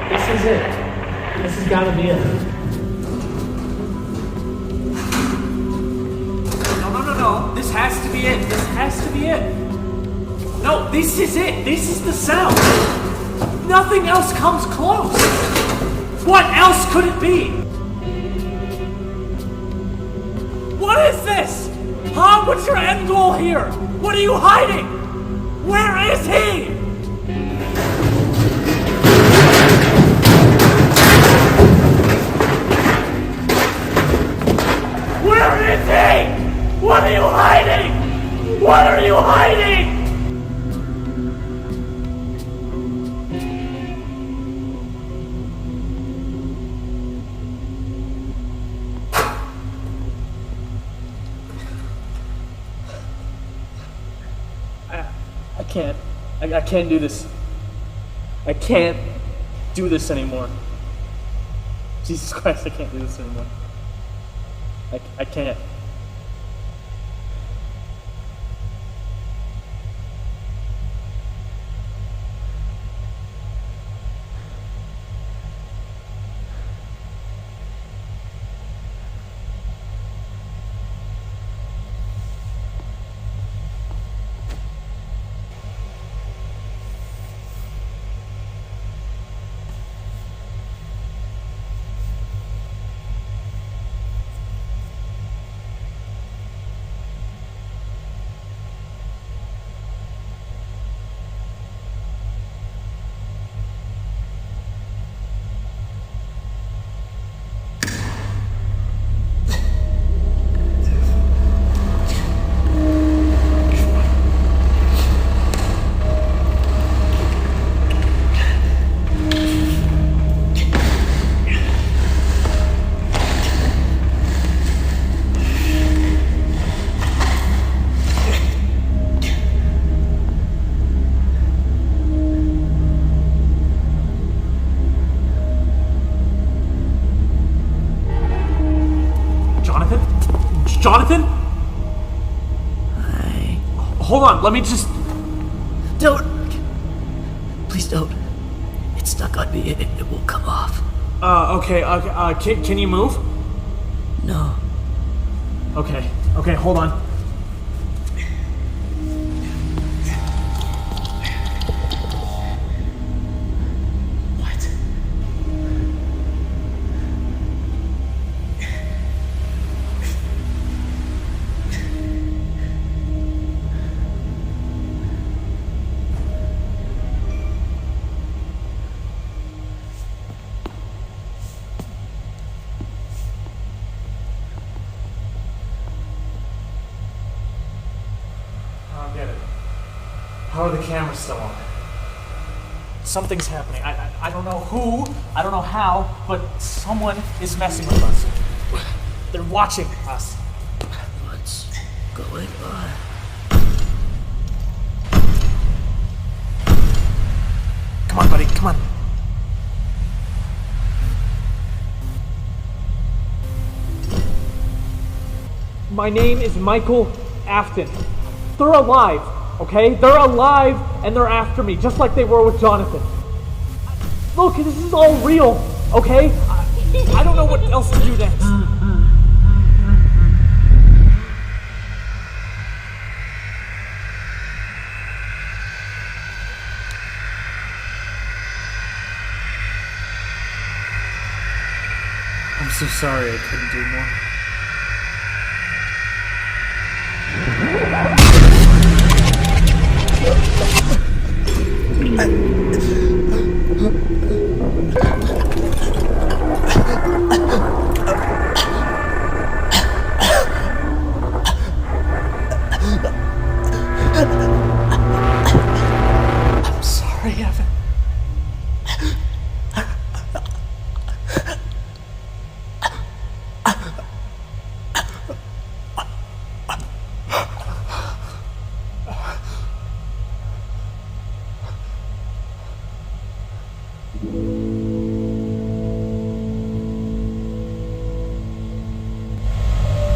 This is it. This has gotta be it. No. This has to be it. This has to be it. No, this is it. This is the sound. Nothing else comes close. What else could it be? What is this? Huh? What's your end goal here? What are you hiding? Where is he? Where is he? What are you hiding? What are you hiding? I can't do this. I can't do this anymore. Jesus Christ, I can't do this anymore. I can't. Jonathan? Hold on, let me just... Don't! Please don't. It's stuck on me. It won't come off. Okay, can you move? No. Okay, hold on. How are the cameras still on? Something's happening. I don't know who, I don't know how, but someone is messing with us. They're watching us. What's going on? Come on, buddy, come on. My name is Michael Afton. They're alive, okay? They're alive and they're after me, just like they were with Jonathan. Look, this is all real, okay? I don't know what else to do next. I'm so sorry I couldn't do more. I'm sorry, Evan.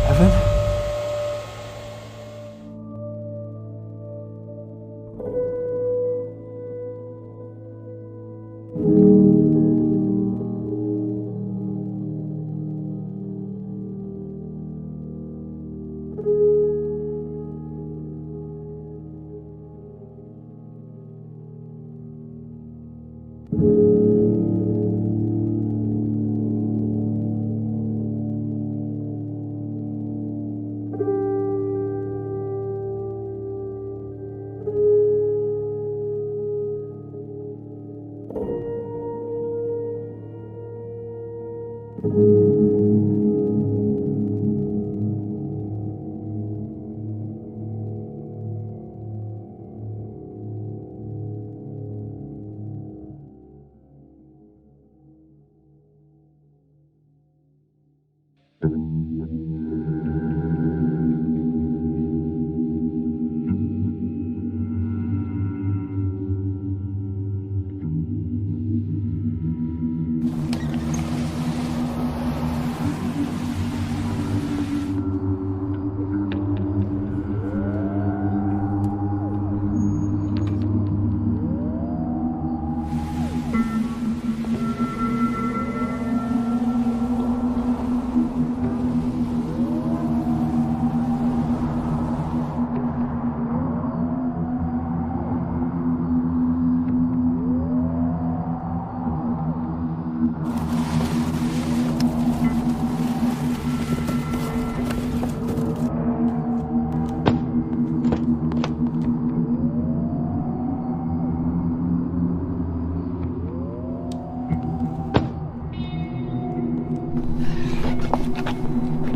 Evan?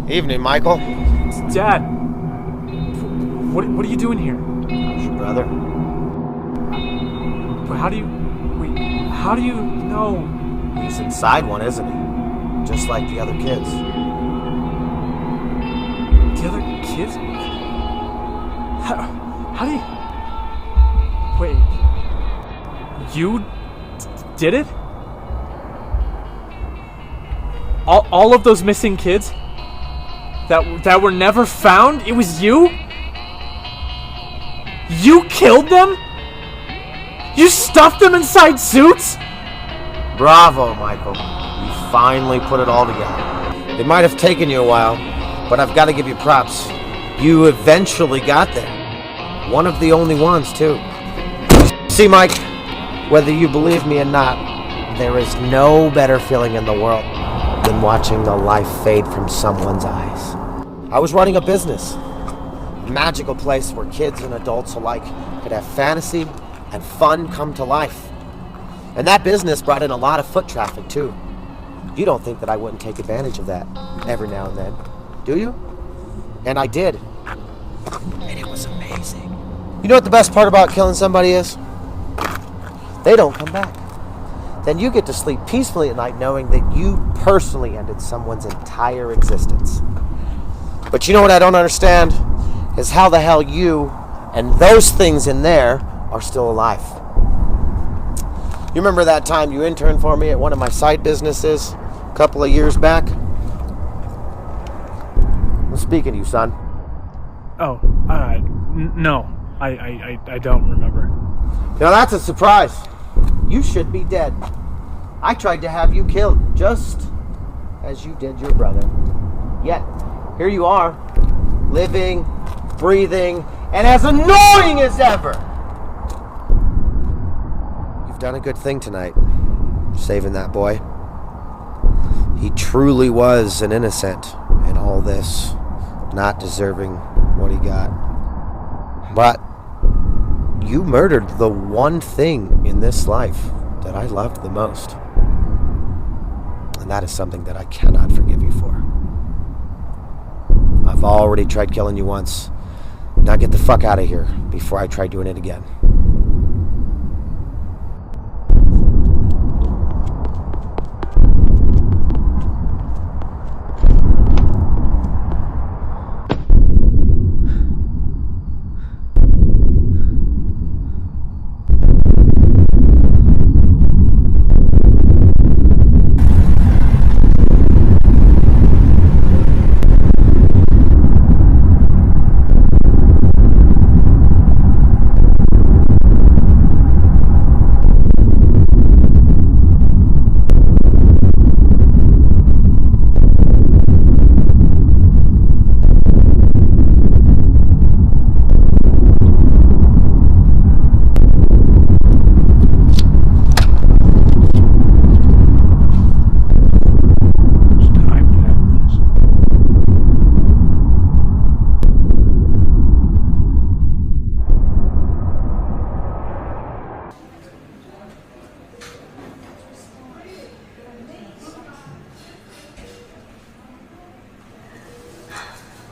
Evening, Michael. Dad, what are you doing here? How's your brother? How do you know? He's inside one, isn't he? Just like the other kids. The other kids? How do you... Wait. You did it? All of those missing kids? That were never found? It was you? You killed them? You stuffed them inside suits? Bravo, Michael. You finally put it all together. It might have taken you a while, but I've got to give you props. You eventually got there. One of the only ones, too. See, Mike, whether you believe me or not, there is no better feeling in the world than watching the life fade from someone's eyes. I was running a business. A magical place where kids and adults alike could have fantasy and fun come to life. And that business brought in a lot of foot traffic, too. You don't think that I wouldn't take advantage of that every now and then, do you? And I did. And it was amazing. You know what the best part about killing somebody is? They don't come back. Then you get to sleep peacefully at night knowing that you personally ended someone's entire existence. But you know what I don't understand? Is how the hell you and those things in there are still alive. You remember that time you interned for me at one of my side businesses a couple of years back? I'm speaking to you, son. Oh, no. I don't remember. Now that's a surprise. You should be dead. I tried to have you killed, just as you did your brother. Yet, here you are, living, breathing, and as annoying as ever! You've done a good thing tonight, saving that boy. He truly was an innocent in all this, not deserving what he got. But you murdered the one thing in this life that I loved the most. And that is something that I cannot forgive you for. I've already tried killing you once. Now get the fuck out of here before I try doing it again.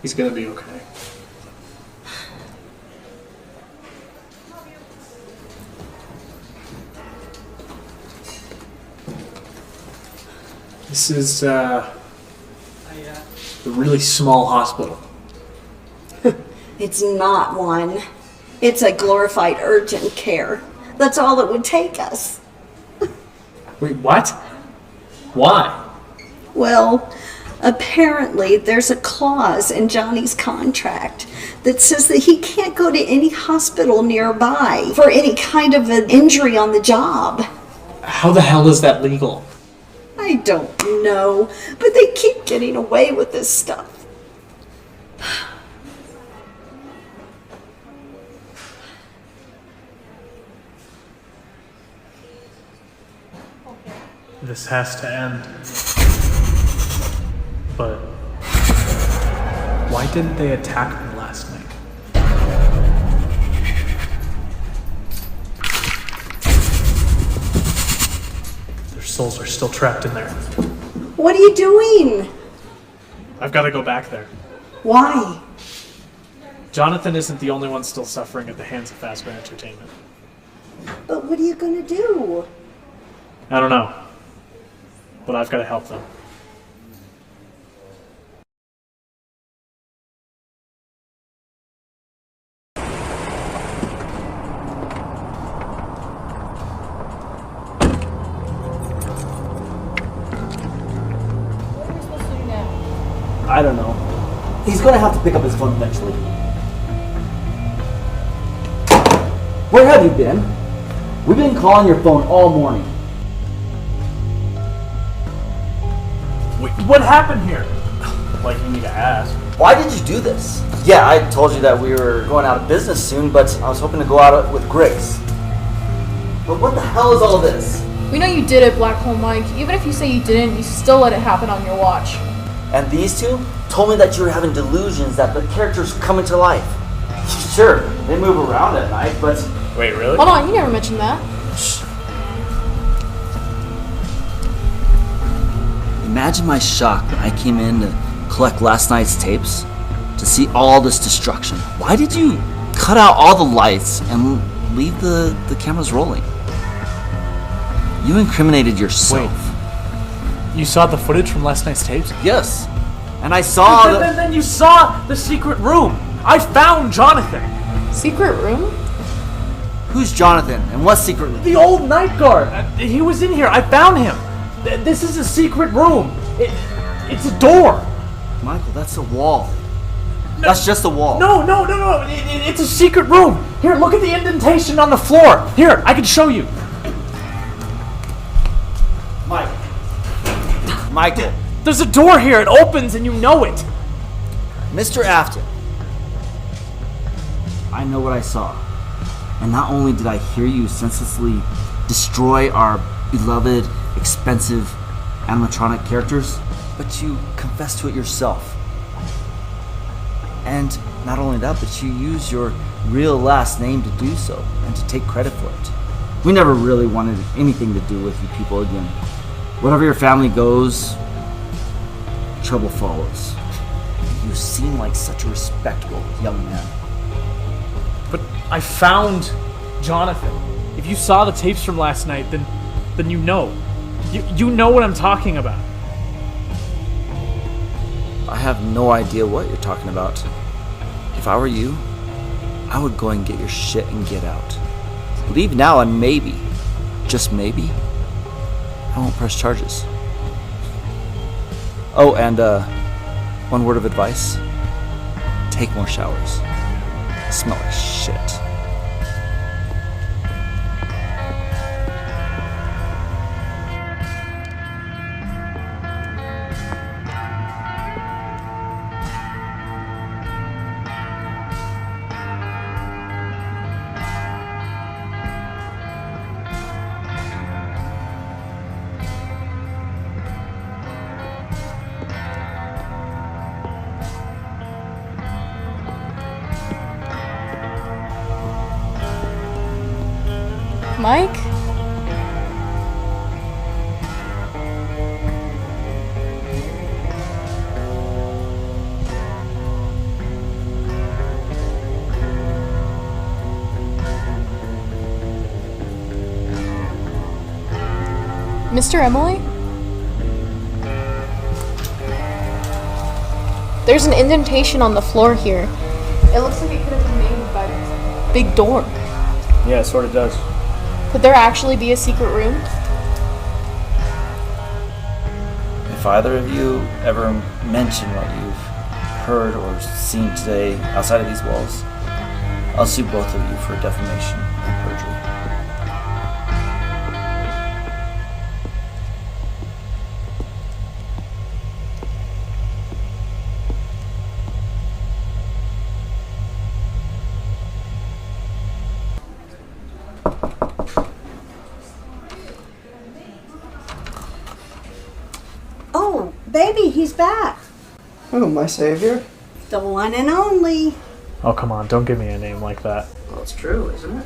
He's gonna be okay. This is a really small hospital. It's not one. It's a glorified urgent care. That's all it would take us. Wait, what? Why? Well, apparently there's a clause in Johnny's contract that says that he can't go to any hospital nearby for any kind of an injury on the job. How the hell is that legal? I don't know, but they keep getting away with this stuff. This has to end. But why didn't they attack me last night? Their souls are still trapped in there. What are you doing? I've got to go back there. Why? Jonathan isn't the only one still suffering at the hands of Fazbear Entertainment. But what are you gonna do? I don't know. But I've got to help them. I don't know. He's gonna have to pick up his phone eventually. Where have you been? We've been calling your phone all morning. Wait, what happened here? Like you need to ask. Why did you do this? Yeah, I told you that we were going out of business soon, but I was hoping to go out with Grace. But what the hell is all this? We know you did it, Black Hole Mike. Even if you say you didn't, you still let it happen on your watch. And these two told me that you were having delusions that the characters come into life. Sure, they move around at night, but... Wait, really? Hold on, you never mentioned that. Shh. Imagine my shock when I came in to collect last night's tapes to see all this destruction. Why did you cut out all the lights and leave the cameras rolling. You incriminated yourself. Wait. You saw the footage from last night's tapes? Yes. And I saw Then you saw the secret room. I found Jonathan. Secret room? Who's Jonathan and what secret room? The old night guard. He was in here. I found him. This is a secret room. It's a door. Michael, that's a wall. That's just a wall. No. It's a secret room. Here, look at the indentation on the floor. Here, I can show you. Michael. There's a door here. It opens and you know it. Mr. Afton. I know what I saw. And not only did I hear you senselessly destroy our beloved, expensive animatronic characters, but you confessed to it yourself. And not only that, but you used your real last name to do so and to take credit for it. We never really wanted anything to do with you people again. Wherever your family goes, trouble follows. You seem like such a respectable young man. But I found Jonathan. If you saw the tapes from last night, then you know. You know what I'm talking about. I have no idea what you're talking about. If I were you, I would go and get your shit and get out. Leave now and maybe, just maybe, I won't press charges. Oh, and one word of advice. Take more showers. Smell like shit. Mike? Mr. Emily? There's an indentation on the floor here. It looks like it could have been made by this big door. Yeah, it sort of does. Could there actually be a secret room? If either of you ever mention what you've heard or seen today outside of these walls, I'll sue both of you for defamation and perjury. Oh, baby, he's back. Oh, my savior. The one and only. Oh, come on. Don't give me a name like that. Well, it's true, isn't it?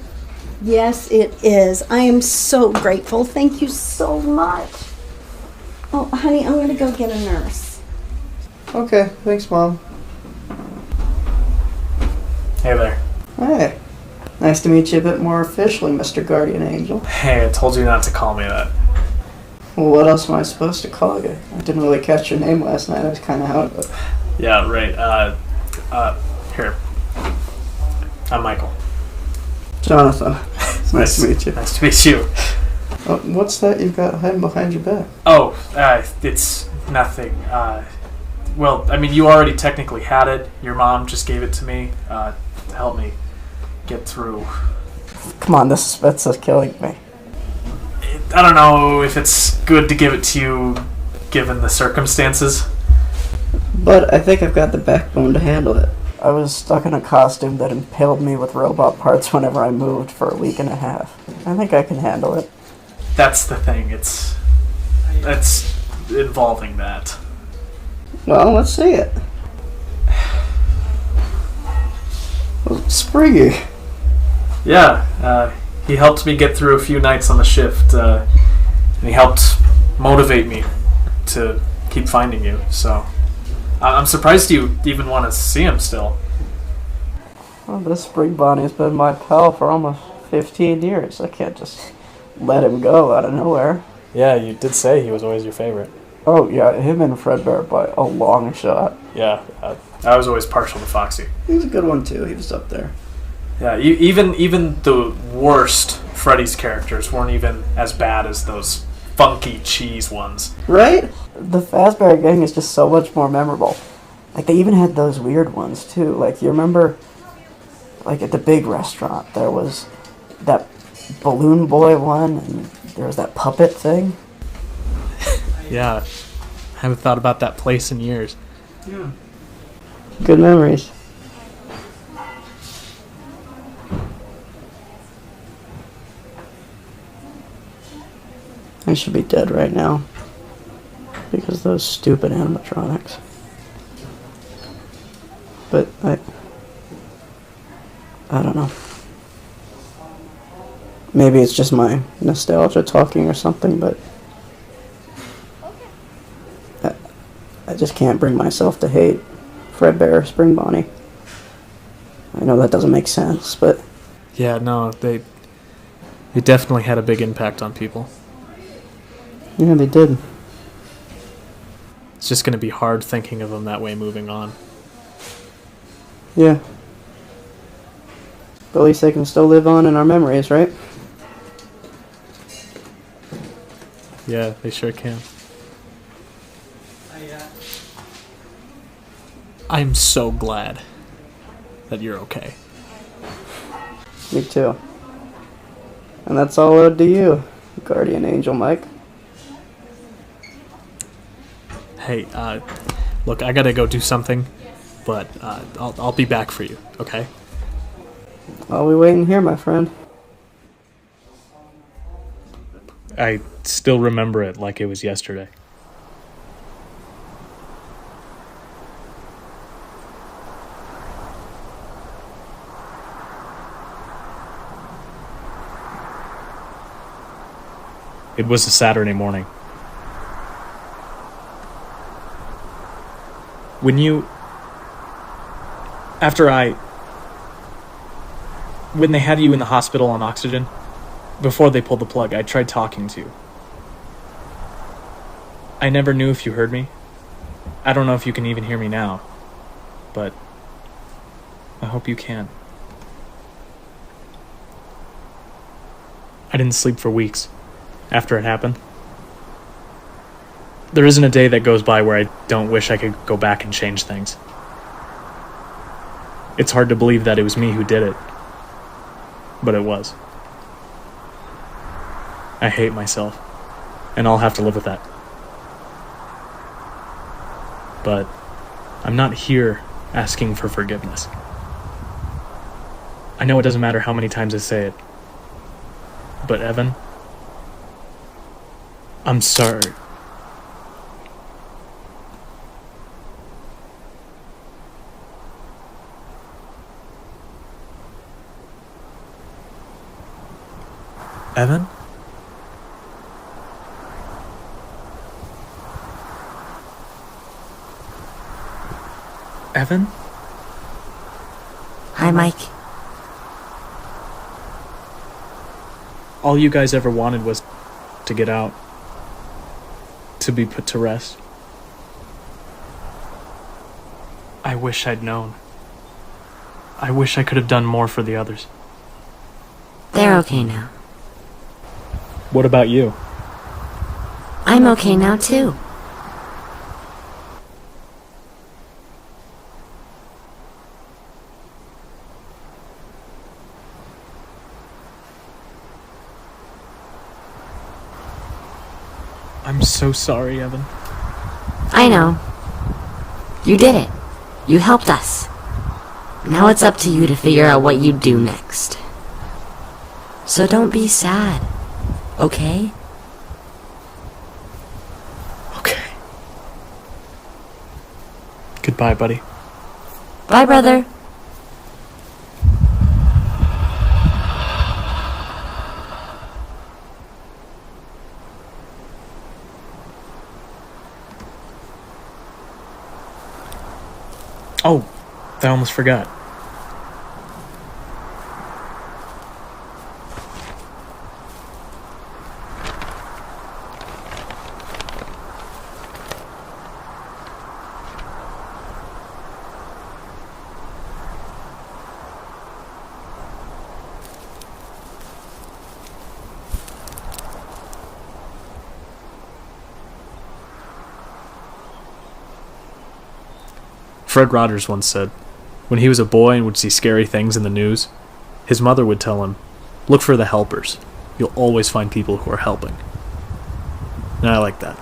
Yes, it is. I am so grateful. Thank you so much. Oh, honey, I'm going to go get a nurse. Okay, thanks, Mom. Hey there. Hey. Nice to meet you a bit more officially, Mr. Guardian Angel. Hey, I told you not to call me that. Well, what else am I supposed to call you? I didn't really catch your name last night. I was kind of out of it. Yeah, right. Here. I'm Michael. Jonathan. Nice to meet you. Nice to meet you. What's that you've got hiding behind your back? Oh, it's nothing. Well, I mean, you already technically had it. Your mom just gave it to me to help me get through. Come on, this is killing me. I don't know if it's good to give it to you given the circumstances. But I think I've got the backbone to handle it. I was stuck in a costume that impaled me with robot parts whenever I moved for a week and a half. I think I can handle it. That's the thing. It's involving that. Well, let's see it. Well, Spriggy. Yeah, he helped me get through a few nights on the shift, and he helped motivate me to keep finding you, so I'm surprised you even want to see him still. Well, this Spring Bonnie's been my pal for almost 15 years. I can't just let him go out of nowhere. Yeah, you did say he was always your favorite. Oh, yeah, him and Fredbear by a long shot. Yeah, I was always partial to Foxy. He was a good one, too. He was up there. Yeah, even the worst Freddy's characters weren't even as bad as those funky cheese ones. Right? The Fazbear gang is just so much more memorable. Like, they even had those weird ones, too. Like, you remember, like, at the big restaurant, there was that Balloon Boy one, and there was that puppet thing. Yeah, I haven't thought about that place in years. Yeah. Good memories. I should be dead right now. Because of those stupid animatronics. But I don't know. Maybe it's just my nostalgia talking or something, but I just can't bring myself to hate Fredbear or Spring Bonnie. I know that doesn't make sense, but... Yeah, no, they definitely had a big impact on people. Yeah, they did. It's just going to be hard thinking of them that way moving on. Yeah. But at least they can still live on in our memories, right? Yeah, they sure can. I'm so glad that you're okay. Me too. And that's all owed to you, Guardian Angel Mike. Hey, look, I gotta go do something, but I'll be back for you, okay? I'll be waiting here, my friend. I still remember it like it was yesterday. It was a Saturday morning. When they had you in the hospital on oxygen, before they pulled the plug, I tried talking to you. I never knew if you heard me. I don't know if you can even hear me now, but I hope you can. I didn't sleep for weeks after it happened. There isn't a day that goes by where I don't wish I could go back and change things. It's hard to believe that it was me who did it, but it was. I hate myself, and I'll have to live with that. But I'm not here asking for forgiveness. I know it doesn't matter how many times I say it, but Evan, I'm sorry. Evan? Evan? Hi, Mike. All you guys ever wanted was to get out, to be put to rest. I wish I'd known. I wish I could have done more for the others. They're okay now. What about you? I'm okay now, too. I'm so sorry, Evan. I know. You did it. You helped us. Now it's up to you to figure out what you do next. So don't be sad, okay? Okay. Goodbye, buddy. Bye, brother. Oh, I almost forgot. Fred Rogers once said, when he was a boy and would see scary things in the news, his mother would tell him, look for the helpers. You'll always find people who are helping. And I like that.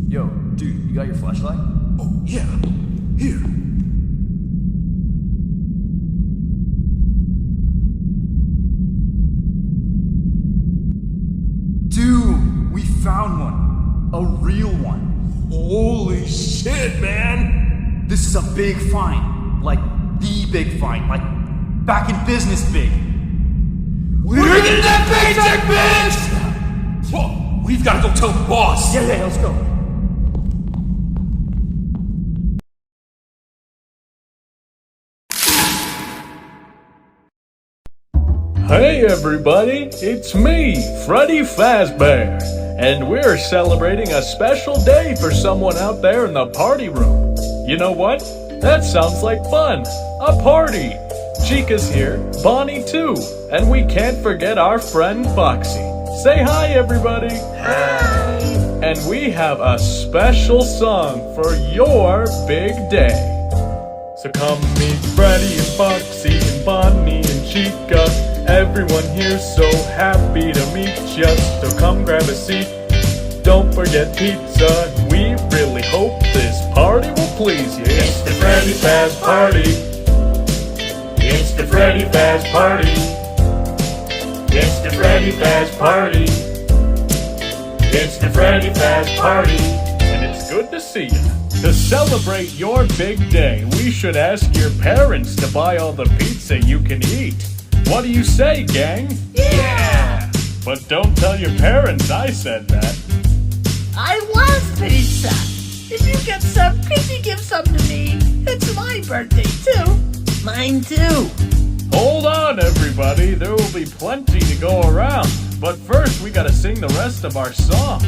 Yo, dude, you got your flashlight? Oh, yeah. Here. Dude, we found one. A real one. Holy shit, man! This is a big find. Like, the big find. Like, back in business big. We're getting that paycheck, bitch! Whoa, we've gotta go tell the boss. Yeah, let's go. Hey everybody, it's me, Freddy Fazbear, and we're celebrating a special day for someone out there in the party room. You know what? That sounds like fun. A party. Chica's here, Bonnie too, and we can't forget our friend Foxy. Say hi everybody. Hi. And we have a special song for your big day. So come meet Freddy and Foxy and Bonnie and Chica. Everyone here's so happy to meet ya, so come grab a seat. Don't forget pizza, we really hope this party will please you. It's the Freddy Faz Party. It's the Freddy Faz Party. It's the Freddy Faz Party. It's the Freddy Faz Party. And it's good to see you. To celebrate your big day, we should ask your parents to buy all the pizza you can eat. What do you say, gang? Yeah! But don't tell your parents I said that. I love pizza! If you get some, could you give some to me? It's my birthday, too. Mine, too. Hold on, everybody. There will be plenty to go around. But first, we gotta sing the rest of our song.